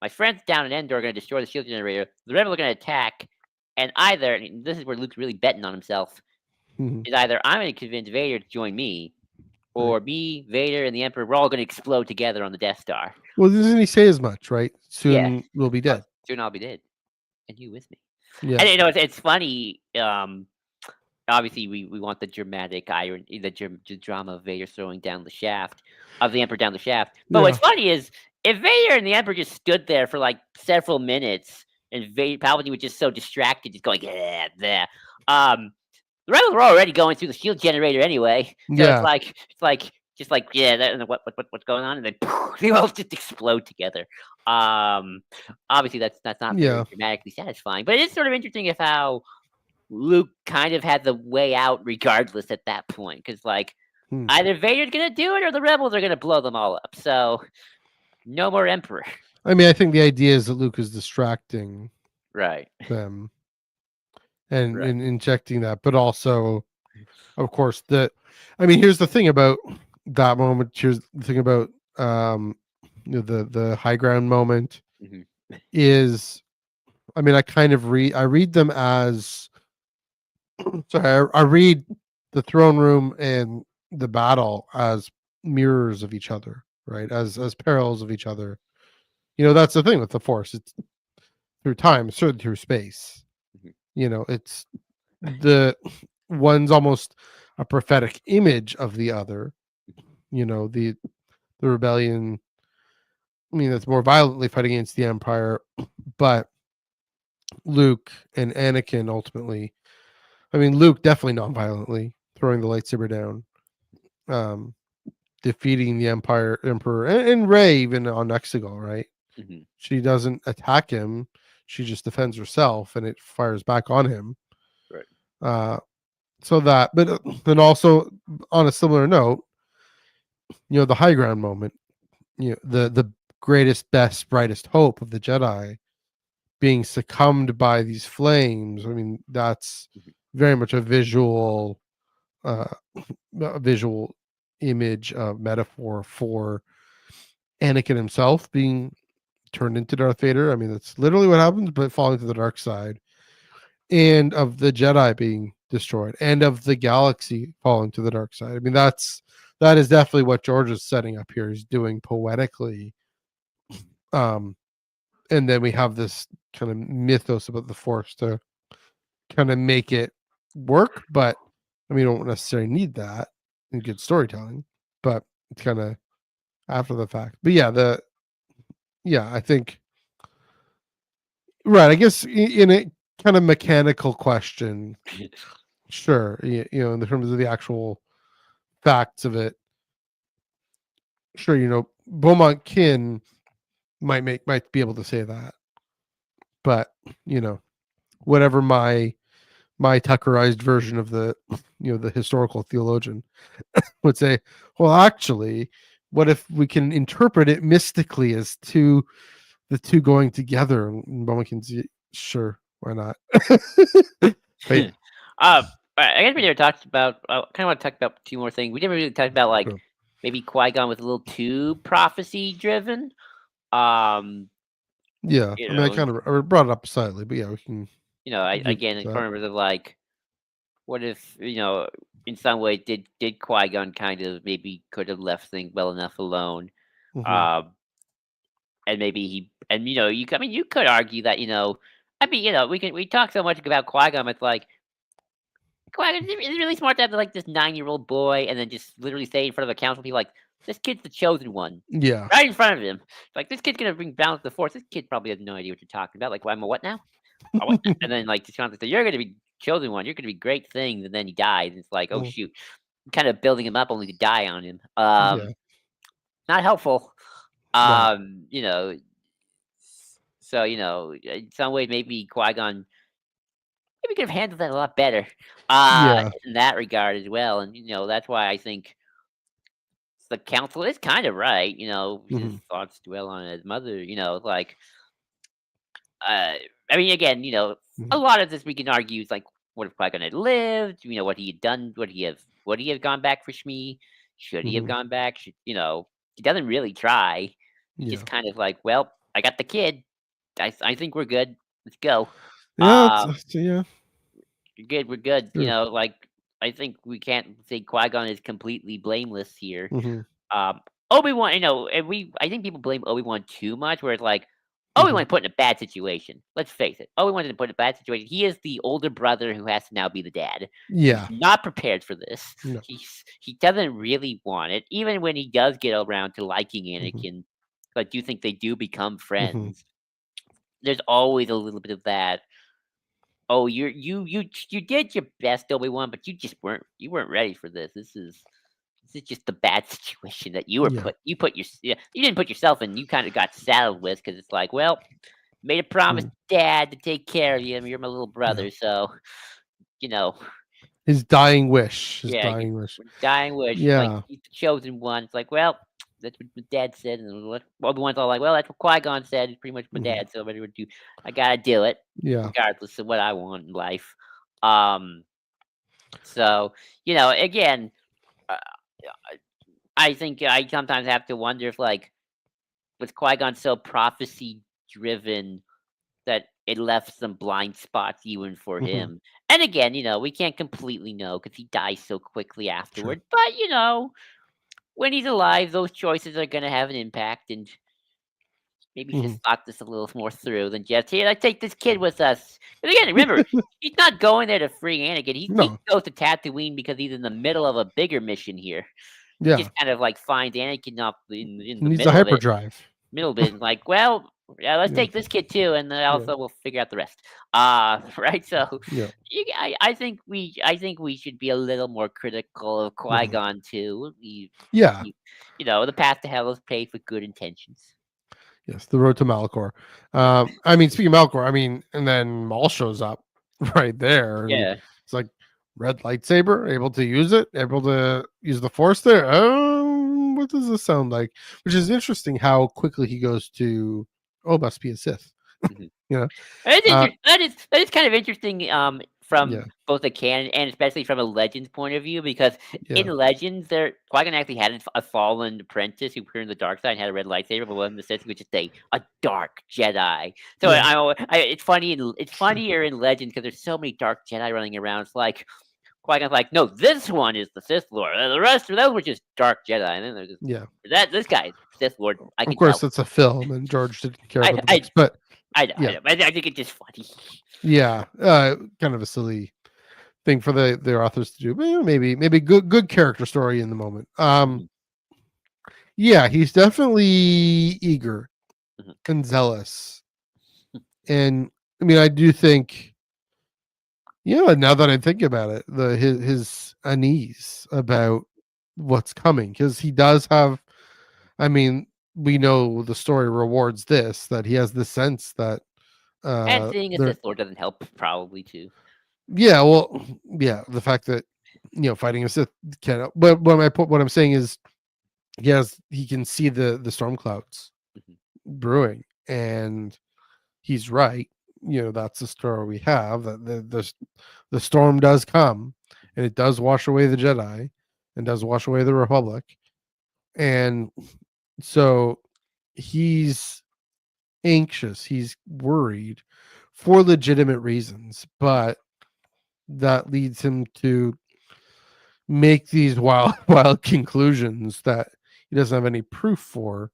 My friends down in Endor are gonna destroy the shield generator. The rebels are gonna attack, and either and this is where Luke's really betting on himself. hmm Is either I'm gonna convince Vader to join me, right. or me, Vader, and the Emperor, we're all gonna explode together on the Death Star. Well, doesn't he say as much? Right? Yeah, Soon we'll be well, dead. soon I'll be dead, and you with me. Yeah, And it's funny. Obviously, we want the dramatic irony, the drama of Vader throwing down the shaft of the Emperor down the shaft. But what's yeah, funny is if Vader and the Emperor just stood there for like several minutes, and Palpatine was just so distracted, just going yeah, there. The rebels were already going through the shield generator anyway, so yeah, it's like just like yeah, what's going on, and then they all just explode together. Um, Obviously that's not very yeah. dramatically satisfying, but it is sort of interesting if how Luke kind of had the way out regardless at that point, because like Hmm. either Vader's gonna do it or the rebels are gonna blow them all up. So no more Emperor. I mean, I think the idea is that Luke is distracting Right. them and Right. injecting that, but also, of course, that. I mean, here's the thing about that moment. Here's the thing about the high ground moment Mhm. is. I mean, I read them as sorry, I read the throne room and the battle as mirrors of each other, right? As parallels of each other. That's the thing with the Force. It's through time, certainly through space. Mhm. It's the one's almost a prophetic image of the other. The rebellion. I mean, it's more violently fighting against the Empire, but Luke and Anakin ultimately. I mean, Luke definitely non-violently throwing the lightsaber down, um, defeating the Emperor, and Rey even on Exegol, right? Mhm. She doesn't attack him; she just defends herself, and it fires back on him. Right. Uh, but then also on a similar note, the high ground moment, the greatest, best, brightest hope of the Jedi being succumbed by these flames. I mean, that's Mhm. very much uh, a visual image, metaphor for Anakin himself being turned into Darth Vader. I mean, that's literally what happens, but falling to the dark side, and of the Jedi being destroyed, and of the galaxy falling to the dark side. I mean, that is definitely what George is setting up here. He's doing poetically. Um, and then we have this kind of mythos about the Force to kind of make it work, but I mean, you don't necessarily need that in good storytelling, but it's kind of after the fact. But I think right. I guess in a kind of mechanical question, sure, in terms of the actual facts of it, sure, Beaumont Kin might be able to say that, but you know, whatever my Tuckerized version of the historical theologian would say, well, actually, what if we can interpret it mystically as the two going together? And Beaumont Kin's Sure, why not? Wait, I guess we never talked about. I kind of want to talk about two more things. We never really talked about like go. maybe Qui-Gon was a little too prophecy driven. Um, Yeah, you I mean, I know, kind of brought it up slightly, but yeah, we can get again in to that. terms of like, what if in some way did Qui-Gon kind of maybe could have left things well enough alone. Hmm. Um, and maybe I mean, you could argue that I mean, we talk so much about Qui-Gon. It's like Qui-Gon is it really smart to have like this 9-year-old boy and then just literally say in front of a council people like, this kid's the chosen one. Yeah, Right in front of him. Like, this kid's gonna bring balance to the force. This kid probably has no idea what you're talking about. Like, I'm a what now? A what now? And then like just constantly say, you're gonna be chosen one. You're gonna be great things. And then he dies. And it's like, oh mm, shoot, kind of building him up only to die on him. yeah, Not helpful. no, Um, you know, so in some ways maybe Qui Gon maybe could have handled that a lot better. yeah, In that regard as well. And that's why I think the council is kind of right. His hmm, thoughts dwell on his mother. Like I mean, again, hmm, a lot of this we can argue is like, what if Qui-Gon had lived? What he had done? Would he have gone back for Shmi? Should he have hmm, gone back? He doesn't really try. He just yeah, kind of like, well, I got the kid. I think we're good. Let's go. yeah, Um, yeah, you're good. We're good. sure, Like I think we can't say Qui-Gon is completely blameless here. hmm, Obi-Wan, and I think people blame Obi-Wan too much, where it's like, hmm, Obi-Wan put in a bad situation. Let's face it. Obi-Wan didn't put in a bad situation. He is the older brother who has to now be the dad. He's yeah, not prepared for this. no, He doesn't really want it. Even when he does get around to liking hmm, Anakin, but I do think they do become hmm, friends. There's always a little bit of that. Oh, you did your best, Obi-Wan, but you weren't ready for this. This is just the bad situation that yeah, you didn't put yourself in. You kind of got saddled with because it's like, well, made a promise, mm, Dad, to take care of you. I mean, you're my little yeah. brother, so you know, His dying wish, his yeah, dying wish. dying wish. It's like Yeah, he's the chosen one. It's like, well, that's what my dad said, and what Obi-Wan's all like, well, that's what Qui-Gon said. It's pretty much my hmm, dad, so I gotta do it, yeah, regardless of what I want in life. Um, so again. Uh, I think I sometimes have to wonder if like was Qui-Gon so prophecy driven that it left some blind spots even for hmm, him. And again, we can't completely know because he dies so quickly sure, afterward. But when he's alive, those choices are going to have an impact, and maybe hmm, just thought this a little more through than just here. Let's take this kid with us. And again, remember, he's not going there to free Anakin. He no, goes to Tatooine because he's in the middle of a bigger mission here. He yeah, just kind of like finds Anakin up in he the needs a hyperdrive. middle bit, and like, well, yeah, let's Yeah, take this kid too, and then yeah, also we'll figure out the rest. Right? So, yeah, I think we should be a little more critical of Qui hmm, Gon too. yeah. He, the path to hell is paved with good intentions. Yes, the road to Malachor. Yeah, I mean, speaking of Malachor, I mean, and then Maul shows up right there, and yeah. it's like red lightsaber, able to use it, able to use the Force there. What does this sound like? Which is interesting how quickly he goes to, oh, must be a Sith. Mhm. You know, uh, That is kind of interesting. From yeah, both a canon and especially from a Legends point of view, because in yeah, Legends, Qui-Gon actually had a fallen apprentice who turned the dark side and had a red lightsaber, but wasn't the Sith, which is a dark Jedi. So yeah, it's funny. It's funnier in Legends because there's so many dark Jedi running around. It's like Qui-Gon's like, no, this one is the Sith Lord. The rest of those were just dark Jedi, and then there's just yeah. this guy's Sith Lord. I Of can course, tell. it's a film, and George didn't care I about the I books, but I yeah, know. I think it's just funny. yeah, kind of a silly thing for their authors to do, but maybe good character story in the moment. Mhm, Yeah, he's definitely eager mhm. and zealous. And I mean, I do think, now that I think about it, his unease about what's coming, because he does have, I mean, we know the story rewards this, that he has the sense that And seeing a there, Sith Lord doesn't help probably too. yeah, well, yeah, the fact that fighting a Sith can, but what I'm saying is he can see the storm clouds Mhm, brewing, and he's right. that's the story we have, that the storm does come, and it does wash away the Jedi, and does wash away the Republic, and so he's anxious, he's worried for legitimate reasons, but that leads him to make these wild wild conclusions that he doesn't have any proof for.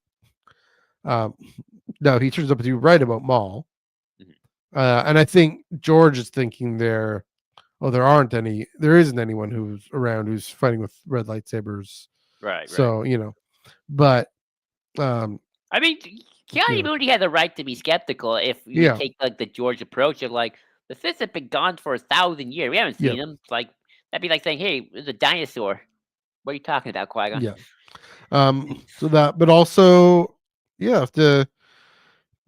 Um, Now he turns up to be right about Maul, and I think George is thinking there. Oh, there isn't anyone who's around who's fighting with red lightsabers. Right. So but I mean, Yeah. Keanu Mooney had the right to be skeptical if you Yeah. take like the George approach of like the Sith have been gone for 1,000 years. We haven't Yeah. seen them. It's like that'd be like saying, "Hey, there's a dinosaur." What are you talking about, Qui-Gon? Yeah. So that, but also, have to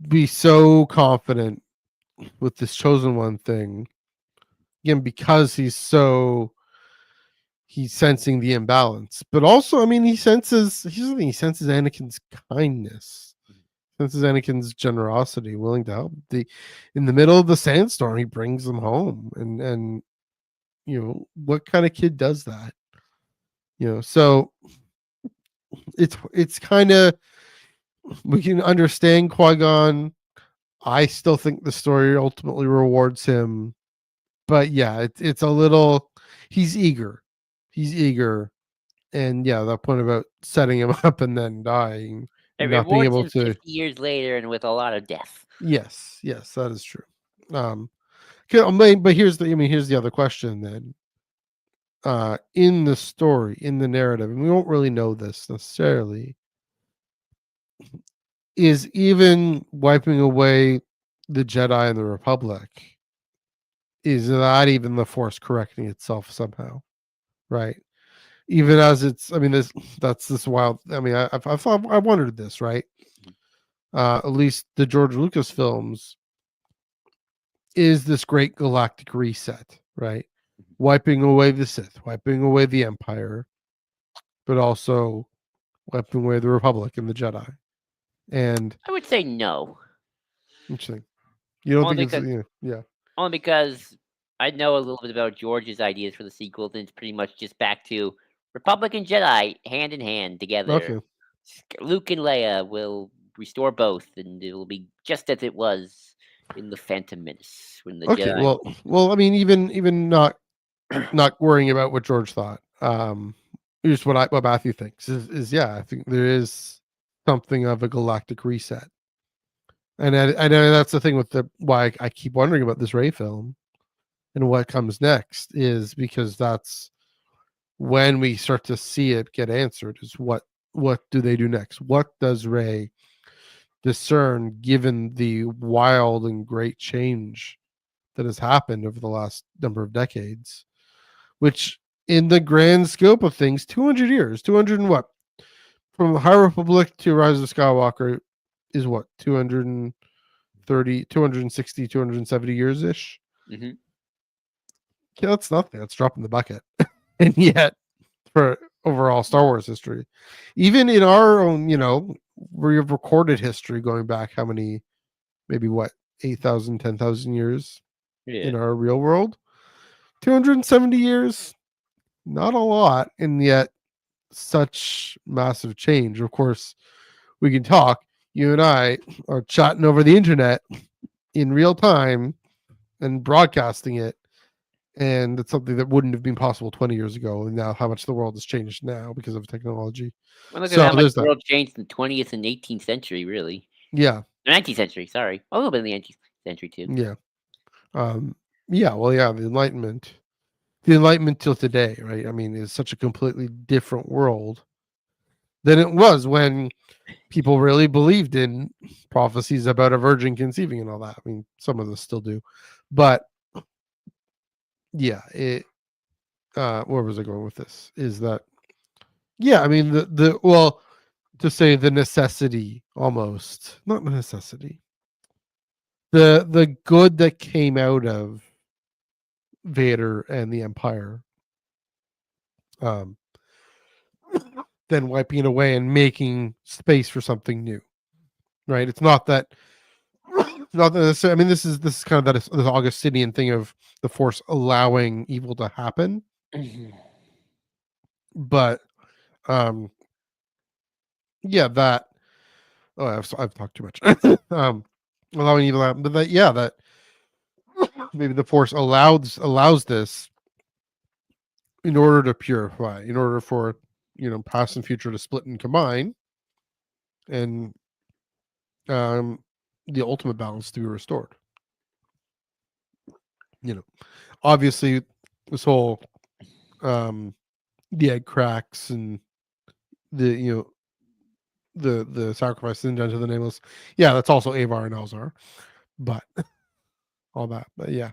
be so confident with this chosen one thing again, because he's sensing the imbalance, but also, I mean, he senses Anakin's kindness, senses Anakin's generosity, willing to help. In the middle of the sandstorm, he brings them home, and what kind of kid does that? So it's kind of, we can understand Qui-Gon. I still think the story ultimately rewards him, but it's a little, he's eager, and that point about setting him up and then dying It and not being rewards able him to. 50 years later and with a lot of death. Yes, that is true. Okay, but here's the other question then. In the story, in the narrative, and we won't really know this necessarily, is even wiping away the Jedi and the Republic, is not even the Force correcting itself somehow, right? Even as it's, I mean, that's this wild. I mean, I wondered this, right? At least the George Lucas films is this great galactic reset, right? Wiping away the Sith, wiping away the Empire, but also wiping away the Republic and the Jedi. And I would say no. interesting. You don't Only think it's because yeah. only because I know a little bit about George's ideas for the sequels, and it's pretty much just back to Republic and Jedi hand in hand together. Okay. Luke and Leia will restore both, and it will be just as it was in the Phantom Menace when the Okay. Jedi. Well, I mean, even not worrying about what George thought. Here's what Matthew thinks is I think there is something of a galactic reset. And I know that's the thing with why I keep wondering about this Rey film and what comes next, is because that's when we start to see it get answered, is what do they do next? What does Rey discern given the wild and great change that has happened over the last number of decades, which in the grand scope of things, 200 years, 200 and what? From High Republic to Rise of Skywalker is what? 230, 260, 270 years ish. Mm-hmm. Yeah, that's nothing. That's dropping the bucket. And yet, for overall Star Wars history, even in our own, we have recorded history going back how many, maybe what, 8,000, 10,000 years in our real world? 270 years, not a lot, and yet such massive change. Of course, we can talk. You and I are chatting over the internet in real time and broadcasting it, and it's something that wouldn't have been possible 20 years ago. And now, how much the world has changed now because of technology. Well, look at So how much there's the that. world changed in the 20th and 18th century, really. Yeah, 19th century, sorry. A little bit in the 19th century, too. yeah, the Enlightenment till today, right? I mean, is such a completely different world than it was when people really believed in prophecies about a virgin conceiving and all that. I mean, some of us still do, but it. Where was I going with this? Is that I mean, to say the necessity, almost not the necessity, the good that came out of Vader and the Empire, um, then wiping it away and making space for something new. Right? It's not that not that I mean, this is kind of that this Augustinian thing of the Force allowing evil to happen, but um, yeah, that. Oh, I've talked too much. Allowing evil to happen, but that that maybe the Force allows this in order to purify, in order for past and future to split and combine, and um, the ultimate balance to be restored. Obviously, this whole the egg cracks and the the sacrifice done to the nameless. Yeah, that's also Avar and Elzar, but all that. But yeah.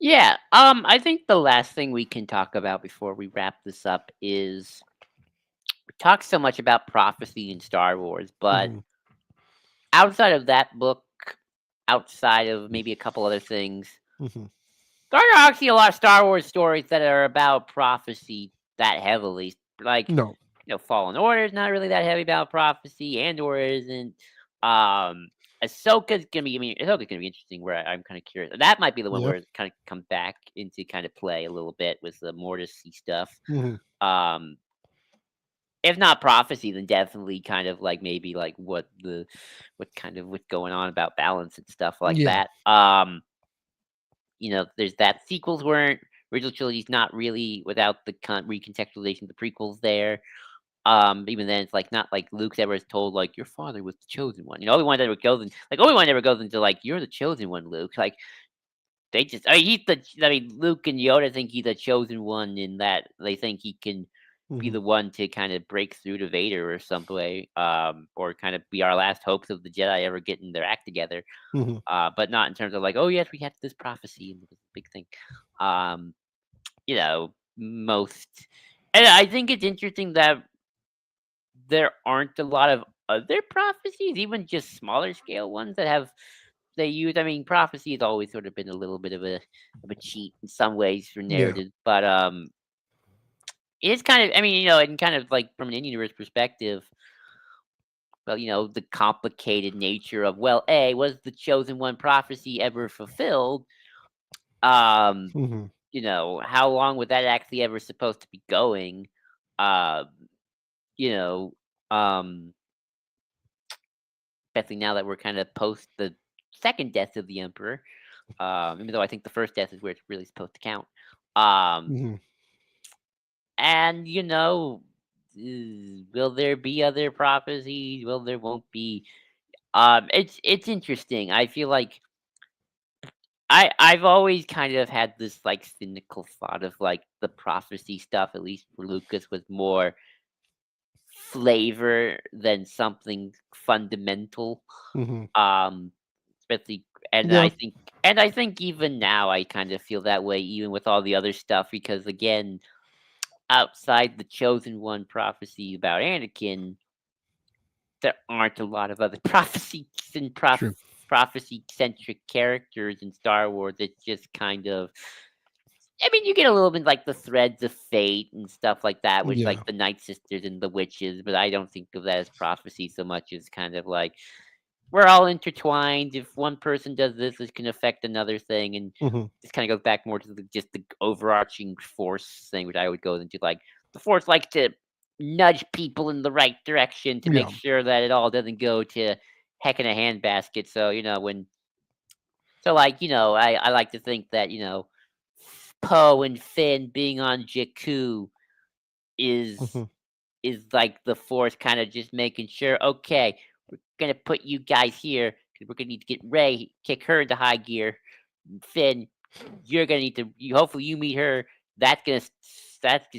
Yeah. I think the last thing we can talk about before we wrap this up is we talk so much about prophecy in Star Wars, but Hmm. outside of that book, outside of maybe a couple other things, Hmm. there are actually a lot of Star Wars stories that are about prophecy that heavily. Like, No. Fallen Order is not really that heavy about prophecy. Andor isn't. Um, Ahsoka's gonna be. I mean, Ahsoka's gonna be interesting. Where I'm kind of curious. That might be the one Yeah. where it kind of comes back into kind of play a little bit with the Mortis stuff. Hmm. Um, if not prophecy, then definitely kind of like maybe like what's going on about balance and stuff like Yeah. that. There's that sequels weren't original trilogy's not really without the recontextualization of the prequels there. Even then, it's like not like Luke's ever told like your father was the chosen one. Obi-Wan never goes Obi-Wan never goes into like you're the chosen one, Luke. Like they just, I mean, Luke and Yoda think he's the chosen one in that they think he can be Hmm. the one to kind of break through to Vader or some way, or kind of be our last hopes of the Jedi ever getting their act together. Hmm. But not in terms of like, oh yes, we had this prophecy and it was a big thing. Um, most, and I think it's interesting that there aren't a lot of other prophecies, even just smaller scale ones that have they use. I mean, prophecy has always sort of been a little bit of a cheat in some ways for Yeah. narrative, but it's kind of. I mean, and kind of like from an universe perspective. Well, the complicated nature of was the chosen one prophecy ever fulfilled? Um, Hmm. how long was that actually ever supposed to be going? Um, you know, um, especially now that we're kind of post the second death of the emperor. Even though I think the first death is where it's really supposed to count. Um, Hmm. and will there be other prophecies? Well, there won't be. It's interesting. I feel like I've always kind of had this like cynical thought of like the prophecy stuff. At least for Lucas, was more flavor than something fundamental. Hmm. Um, especially, Yeah. and I think even now I kind of feel that way, even with all the other stuff, because again, outside the chosen one prophecy about Anakin, there aren't a lot of other prophecy and True. prophecy centric characters in Star Wars. It's just kind of, I mean, you get a little bit like the threads of fate and stuff like that, which Yeah. like the Night Sisters and the witches, but I don't think of that as prophecy so much as kind of like we're all intertwined. If one person does this, it can affect another thing, and Hmm. this kind of goes back more to just the overarching force thing, which I would go into. Like the force likes to nudge people in the right direction to make Yeah. sure that it all doesn't go to heck in a handbasket. So I like to think that Poe and Finn being on Jakku is Hmm. is like the force kind of just making sure, okay, we're gonna put you guys here because we're gonna need to get Ray, kick her into high gear. Finn, you're gonna need to. Hopefully, you meet her. That's gonna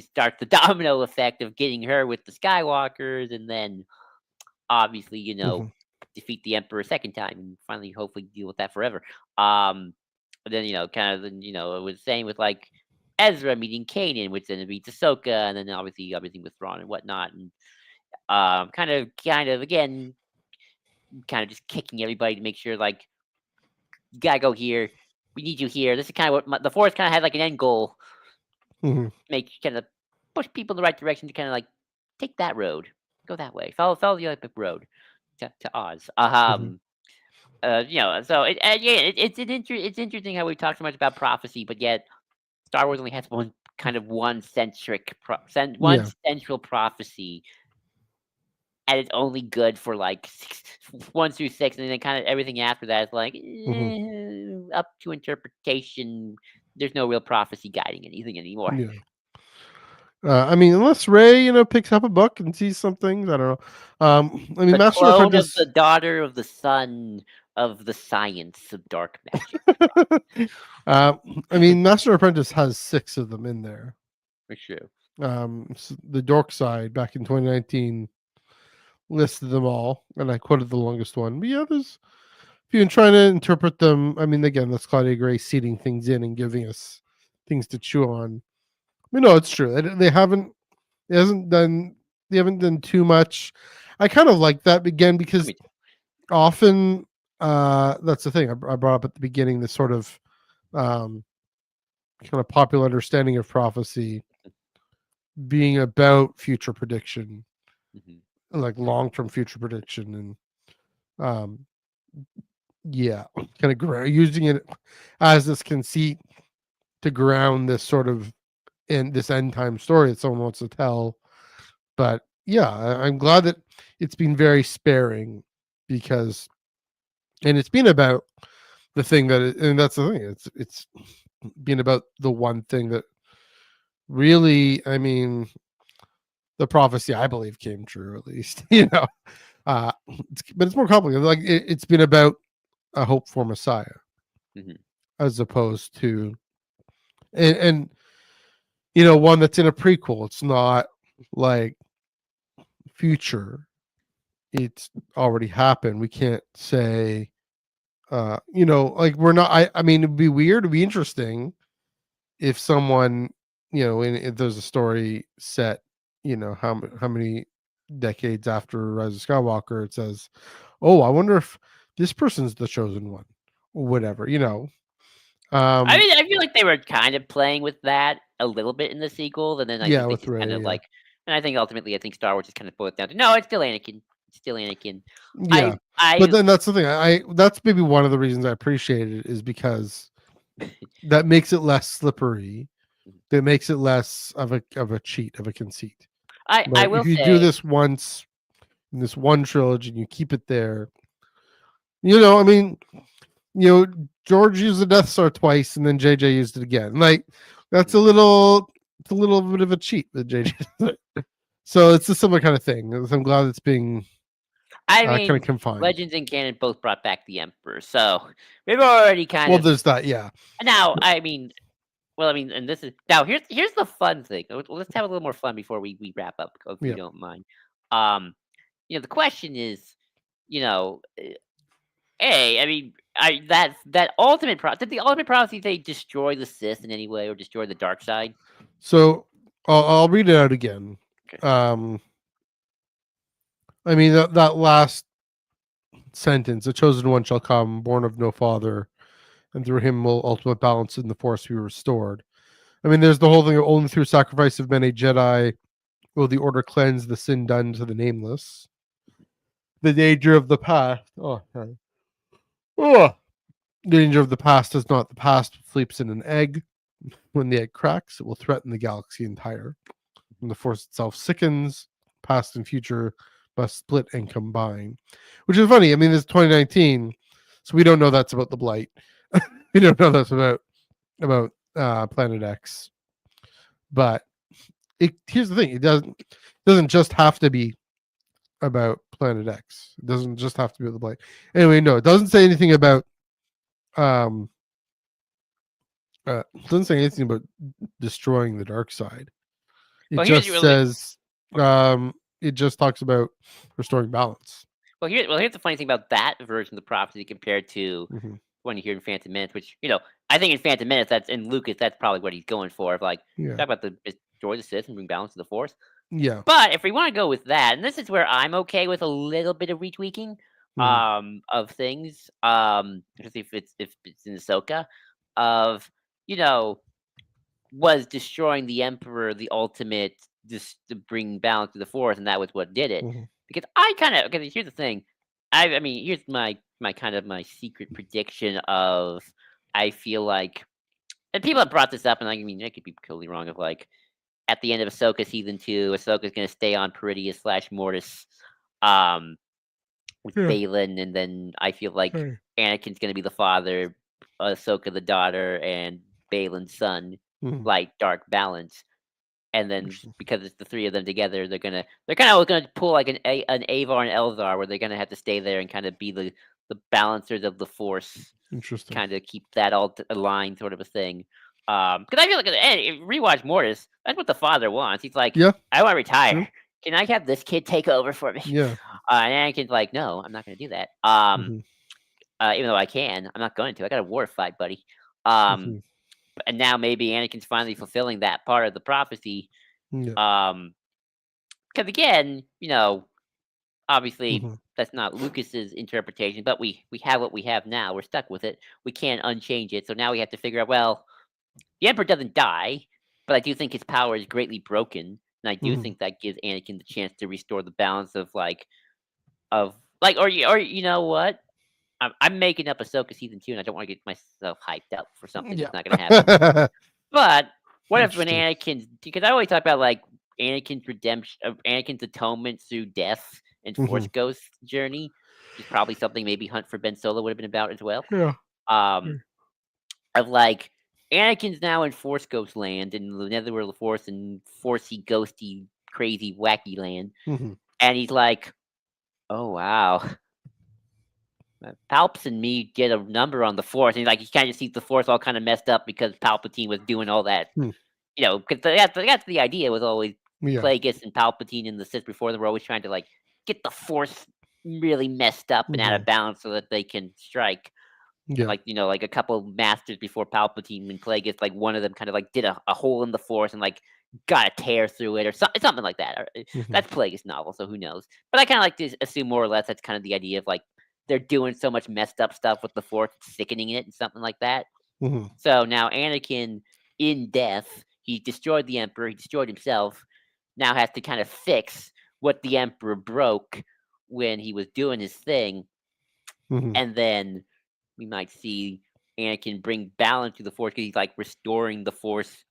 start the domino effect of getting her with the Skywalkers, and then obviously, Hmm. defeat the Emperor a second time, and finally, hopefully, deal with that forever. Um, but then kind of then it was the same with like Ezra meeting Kanan, which then meets Ahsoka, and then obviously everything with Thrawn and whatnot, and kind of again, kind of just kicking everybody to make sure like you gotta go here. We need you here. This is kind of what the Force kind of had like an end goal, Hmm. make kind of push people in the right direction to kind of like take that road, go that way, follow the epic road to Oz. Hmm. So it's interesting how we talk so much about prophecy, but yet Star Wars only has one kind of one Yeah. central prophecy, and it's only good for like 1 through 6, and then kind of everything after that is like Hmm. up to interpretation. There's no real prophecy guiding anything anymore. Yeah. I mean, unless Ray, picks up a book and sees some things, I don't know. I mean, The Master clone of the Apprentice. daughter of the son of the science of dark magic. uh, I mean, Master Apprentice has 6 of them in there. For sure. The Dork Side back in 2019 listed them all, and I quoted the longest one. But yeah, there's if you're trying to interpret them. I mean, again, that's Claudia Gray seeding things in and giving us things to chew on. I mean, no, it's true. They haven't. It hasn't done. They haven't done too much. I kind of like that again because often that's the thing I brought up at the beginning. This sort of um, kind of popular understanding of prophecy being about future prediction, Mhm. like long-term future prediction, and um, yeah, kind of using it as this conceit to ground this sort of in this end time story that someone wants to tell. But yeah, I'm glad that it's been very sparing because, and it's been about the thing and that's the thing. It's been about the one thing that really, I mean, the prophecy I believe came true at least, but it's more complicated. Like it's been about a hope for Messiah Mhm. as opposed to and one that's in a prequel. It's not like future. It's already happened. We can't say like we're not I mean it'd be weird, it'd be interesting if someone, if there's a story set, how many decades after Rise of Skywalker it says, "Oh, I wonder if this person's the chosen one." Or whatever, I Um mean, I feel like they were kind of playing with that a little bit in the sequel, and then I yeah, think they with just kind Ray, of yeah. like, and I think ultimately, I think Star Wars just kind of boiled down to no, it's still Anakin. It's still Anakin. I, Yeah. But I, then that's the thing. I that's maybe one of the reasons I appreciate it is because that makes it less slippery. That makes it less of a cheat, of a conceit. I But will if you do say, this once in this one trilogy and you keep it there, I mean, George used the Death Star twice and then JJ used it again. Like that's it's a little bit of a cheat that JJ. So it's a similar kind of thing. I'm glad it's being I kind mean, of confined. Legends and Canon both brought back the Emperor, so we've already kind Well, of there's that, yeah. now. I mean, and this is now here's the fun thing. Let's have a little more fun before we wrap up, if you Yeah. don't mind. Um, the question is, you know, A, I mean, that did the ultimate prophecy they destroy the Sith in any way or destroy the dark side? So I'll read it out again. Okay. Um, I mean that last sentence: "The chosen one shall come, born of no father, and through him will ultimate balance in the Force be restored." I mean, there's the whole thing of only through sacrifice of many Jedi will the Order cleanse the sin done to the nameless. The danger of the past. Oh, sorry. Oh, the danger of the past is not the past sleeps in an egg. When the egg cracks, it will threaten the galaxy entire. When the Force itself sickens, past and future must split and combine. Which is funny. I mean, it's 2019, so we don't know that's about the blight. We don't know that's about Planet X. But here's the thing: it doesn't just have to be about Planet X. It doesn't just have to be about the blight. Anyway, no, it doesn't say anything about um it doesn't say anything about destroying the dark side. It Well, here's just really says it just talks about restoring balance. here's the funny thing about that version of the prophecy compared to Hmm. when you hear in Phantom Menace, which I think in Phantom Menace that's in Lucas that's probably what he's going for. Of like Yeah. talk about the destroy the Sith and bring balance to the Force. Yeah. But if we want to go with that, and this is where I'm okay with a little bit of retweaking Hmm. of things, especially if it's in Ahsoka, of you know was destroying the Emperor the ultimate just to bring balance to the Force, and that was what did it. Hmm. Because I kind of because here's the thing. I mean, here's my kind of my secret prediction of I feel like, and people have brought this up, and I mean, I could be totally wrong. Of like at the end of Ahsoka season 2, Ahsoka's gonna stay on Peridia / Mortis, um, with Yeah. Balin, and then I feel like Right. Anakin's gonna be the father, Ahsoka the daughter, and Balin's son, Mhm. like Dark Balance. And then Interesting. because it's the three of them together, they're kind of gonna pull like an Avar and Elzar, where they're gonna have to stay there and kind of be the balancers of the Force, Interesting. kind of keep that all aligned, sort of a thing. Because I feel like rewatch Mortis, that's what the father wants. He's like, Yeah. I want to retire. True. Can I have this kid take over for me? Yeah. And Anakin's like, no, I'm not gonna do that. Mhm. Even though I can, I'm not going to. I got a war fight, buddy. Um, Mhm. and now maybe Anakin's finally fulfilling that part of the prophecy. Yeah. Because again, obviously Mhm. that's not Lucas's interpretation, but we have what we have now. We're stuck with it. We can't unchange it. So now we have to figure out. Well, the Emperor doesn't die, but I do think his power is greatly broken, and I do Mhm. think that gives Anakin the chance to restore the balance of or you know what? I'm making up Ahsoka season 2, and I don't want to get myself hyped up for something Yeah. that's not going to happen. But what if when Interesting. Anakin's, because I always talk about like Anakin's redemption, Anakin's atonement through death and Force Mhm. Ghost journey, which is probably something maybe Hunt for Ben Solo would have been about as well. Yeah. Um, of like Anakin's now in Force Ghost land in the Netherworld of Force and Forcey, ghosty, crazy, wacky land, Mhm. and he's like, "Oh wow, Palps and me get a number on the Force," and like you kind of see the Force all kind of messed up because Palpatine was doing all that. Hmm. Because that's the idea was always Yeah. Plagueis and Palpatine and the Sith before them were always trying to like get the Force really messed up and out Mhm. of balance so that they can strike. And Yeah. like like a couple masters before Palpatine and Plagueis, like one of them kind of like did a hole in the Force and like got a tear through it or something like that. Mhm. That's Plagueis novel, so who knows? But I kind of like to assume more or less that's kind of the idea of like they're doing so much messed up stuff with the Force, sickening it and something like that. Mhm. So now Anakin, in death, he destroyed the Emperor, he destroyed himself, now has to kind of fix what the Emperor broke when he was doing his thing. Mhm. And then we might see Anakin bring balance to the Force because he's like restoring the Force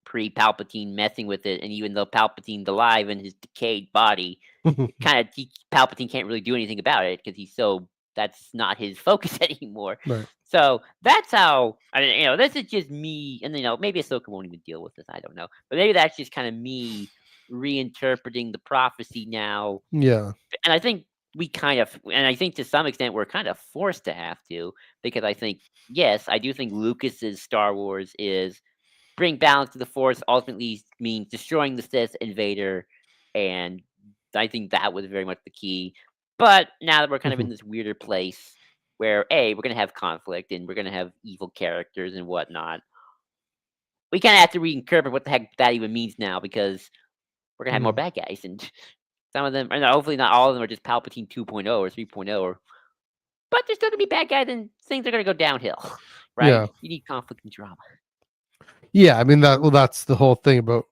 pre Palpatine messing with it. And even though Palpatine's alive in his decayed body, Palpatine can't really do anything about it because that's not his focus anymore. Right. So that's how I mean, this is just me, and maybe Ahsoka won't even deal with this. I don't know, but maybe that's just kind of me reinterpreting the prophecy now. Yeah. And I think and I think to some extent we're kind of forced to have to because I think yes, I do think Lucas's Star Wars is bring balance to the Force ultimately means destroying the Sith invader, and I think that was very much the key. But now that we're kind of in Mhm. this weirder place where we're gonna have conflict and we're gonna have evil characters and whatnot, we kind of have to reinterpret what the heck that even means now because we're gonna have more Mhm. bad guys and some of them, or no, hopefully not all of them, are just Palpatine 2.0 or 3.0, but there's still gonna be bad guys and things are gonna go downhill, right? Yeah. You need conflict and drama. Yeah. I mean that's the whole thing about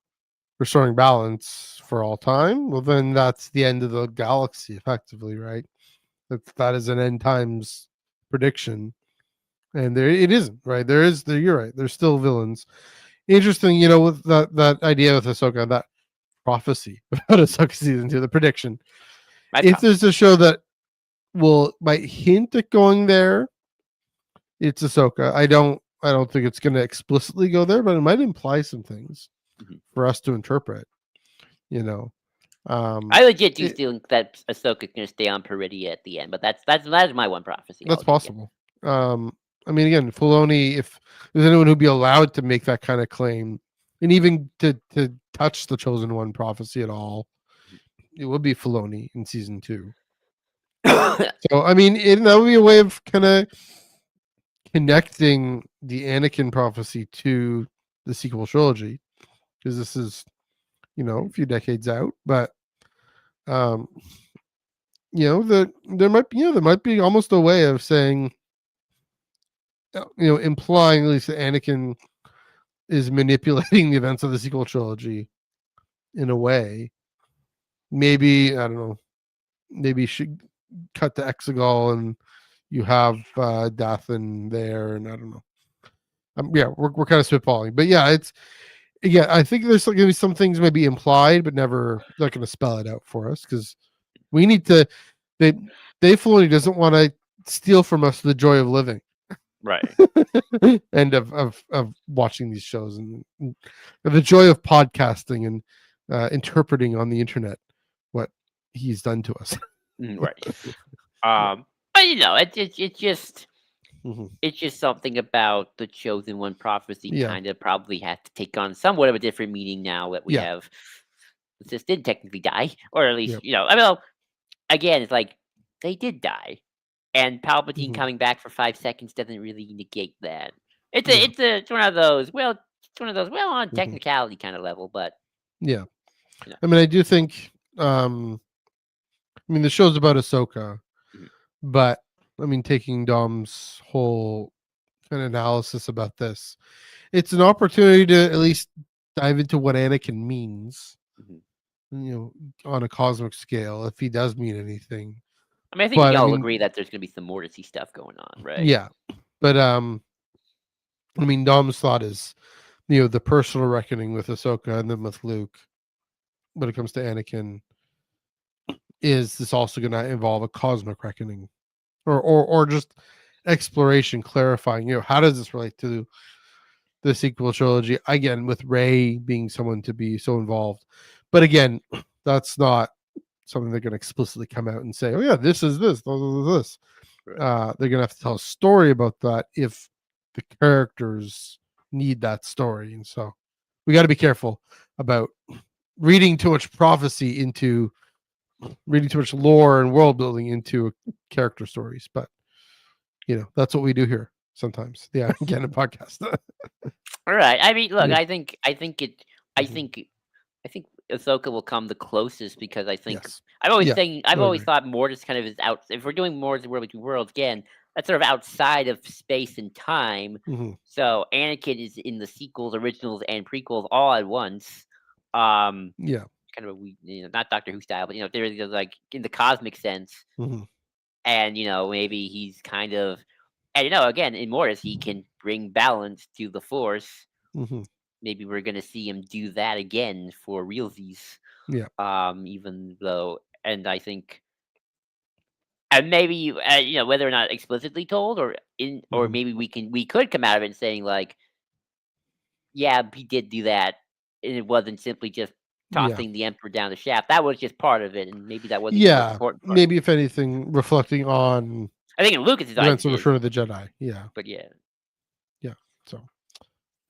restoring balance for all time. Well, then that's the end of the galaxy, effectively, right? That is an end times prediction, and there it isn't, right? You're right. There's still villains. Interesting, with that idea with Ahsoka, that prophecy about Ahsoka season 2, the prediction. My If prophecy. there's a show that might hint at going there, it's Ahsoka. I don't think it's going to explicitly go there, but it might imply some things Mhm. for us to interpret. You know, um, I legit do it, still think that Ahsoka's gonna stay on Peridia at the end, but that is my one prophecy that's I'll give you. possible. I mean, again, Filoni, if there's anyone who'd be allowed to make that kind of claim, and even to touch the Chosen One prophecy at all, it would be Filoni in season 2. So, I mean, that would be a way of kind of connecting the Anakin prophecy to the sequel trilogy, because this is, a few decades out, but um, there might be almost a way of saying, implying at least that Anakin is manipulating the events of the sequel trilogy in a way. Maybe I don't know. Maybe cut to Exegol and you have Dathan there, and I don't know. Yeah, we're kind of spitballing, but yeah, I think there's going to be some things maybe implied, but never not going to spell it out for us because we need to. They Dave Filoni doesn't want to steal from us the joy of living, Right. and of watching these shows and the joy of podcasting and interpreting on the internet what he's done to us. Right. But it's just Mhm. it's just something about the chosen one prophecy Yeah, kind of probably has to take on somewhat of a different meaning now that we yeah, have the Sith did technically die, or at yeah. least I mean, again, it's like they did die, and Palpatine Hmm. coming back for 5 seconds doesn't really negate that. Yeah. It's one of those on Hmm. technicality kind of level, but Yeah. you know. I mean, I do think. I mean, the show's about Ahsoka, Mhm. but I mean, taking Dom's whole kind of analysis about this, it's an opportunity to at least dive into what Anakin means, Mhm. on a cosmic scale, if he does mean anything. I mean, I think we But can I all mean, agree that there's going to be some Mortisy stuff going on, right? yeah. But I mean, Dom's thought is, the personal reckoning with Ahsoka and then with Luke when it comes to Anakin. Is this also going to involve a cosmic reckoning, or just exploration, clarifying? How does this relate to the sequel trilogy? Again, with Rey being someone to be so involved, but again, that's not something they're going to explicitly come out and say, "Oh yeah, this is this, this." Right. They're going to have to tell a story about that if the characters need that story, and so we got to be careful about reading too much prophecy into reading too much lore and world building into character stories. But that's what we do here sometimes. Yeah, again, a podcast. All right. I mean, look, Yeah. I Mhm. think I think Ahsoka will come the closest because I think Yes. Yeah, I've I would always agree. thought Mortis kind of is out. If we're doing Mortis the World Between Worlds again, that's sort of outside of space and time. Hmm. So Anakin is in the sequels, originals, and prequels all at once. Um, Yeah. kind of a not Doctor Who style, but they're like in the cosmic sense, Hmm. and maybe he's kind of, and again in Mortis he can bring balance to the Force. Hmm. Maybe we're gonna see him do that again for realsies. Yeah. Even though, and I think, and maybe whether or not explicitly told, or Hmm. maybe we could come out of it saying like, yeah, he did do that, and it wasn't simply just Yeah. tossing the emperor down the shaft. That was just part of it, and maybe that wasn't even the most Yeah. important part. Maybe if anything, reflecting on I think in Lucas's the eyes events it of is, Return of the Jedi. Yeah. but yeah, Yeah. So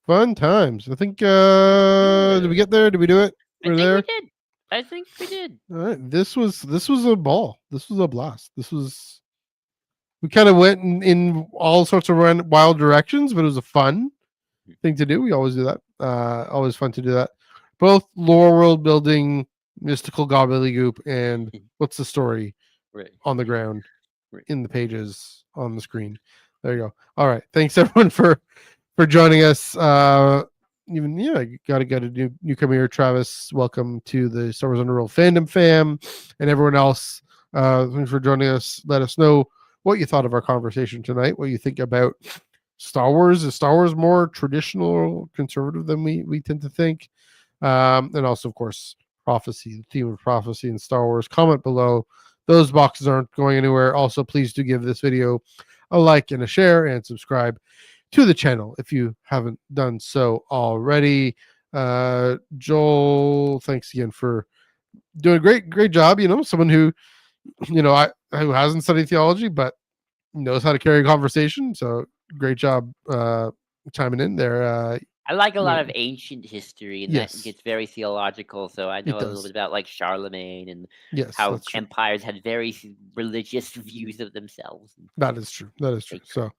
fun times. I think did we yeah, get there? Did we do it? I We're think we there. did. I think we did. All right. This was a ball. This was a blast. We kind of went in all sorts of wild directions, but it was a fun thing to do. We always do that. Always fun to do that. Both lore world building, mystical gobbledygook, and what's the story Right, on the ground right. in the pages on the screen. There you go. All right. Thanks everyone for joining us. Even got a newcomer here, Travis. Welcome to the Star Wars Underworld fandom fam, and everyone else. Thanks for joining us. Let us know what you thought of our conversation tonight. What you think about Star Wars? Is Star Wars more traditional or conservative than we tend to think? And also, of course, prophecy, the theme of prophecy in Star Wars. Comment below. Those boxes aren't going anywhere. Also, please do give this video a like and a share and subscribe to the channel if you haven't done so already. Joel, thanks again for doing a great job. Someone who who hasn't studied theology but knows how to carry a conversation. So great job chiming in there. I like a You lot know, of ancient history, and that yes, gets very theological. So I it know a little bit does. about like Charlemagne and Yes, how that's true. empires had very religious views of themselves. And That is true. That is true. sacred. So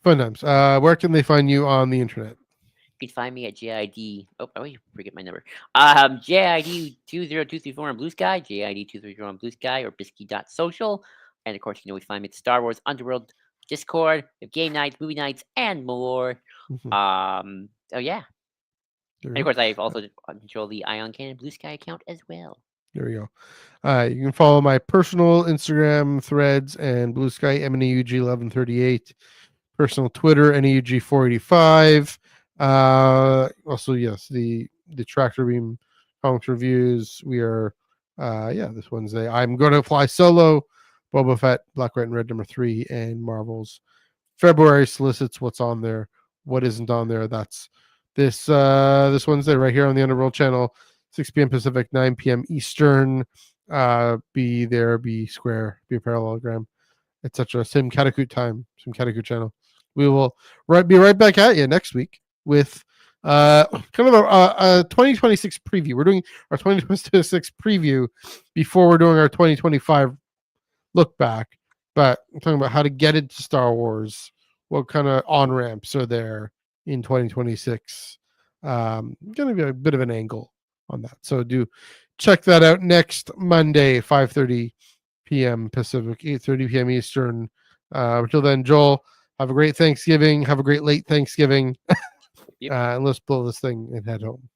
fun times. Where can they find you on the internet? You can find me at JID. Oh, I always forget my number. JID 20234 on Blue Sky, JID 234 on Blue Sky, or Bisky.social. And of course, you can always find me at Star Wars Underworld Discord. We have game nights, movie nights, and more. Mhm. Oh yeah. There And you of course, I go. also control the Ion Cannon Blue Sky account as well. There we go. You can follow my personal Instagram, Threads, and Blue Sky, MNEUG1138. Personal Twitter, NEUG485. Also, yes, the Tractor Beam comics reviews. We are, this Wednesday. I'm going to fly solo. Boba Fett, Black, White, and Red #3, and Marvel's February solicits what's on there, what isn't on there. That's this Wednesday right here on the Underworld channel, 6 p.m. Pacific, 9 p.m. Eastern. Be there, be square, be a parallelogram, etc. Same Katakoot time, same Katakoot channel. We will be right back at you next week with kind of a 2026 preview. We're doing our 2026 preview before we're doing our 2025 look back. But I'm talking about how to get into Star Wars, what kind of on ramps are there in 2026. Going to be a bit of an angle on that. So do check that out next Monday, 5:30 p.m. Pacific, 8:30 p.m. Eastern. Until then, Joel, have a great Thanksgiving. Have a great late Thanksgiving. Yep. And let's blow this thing and head home.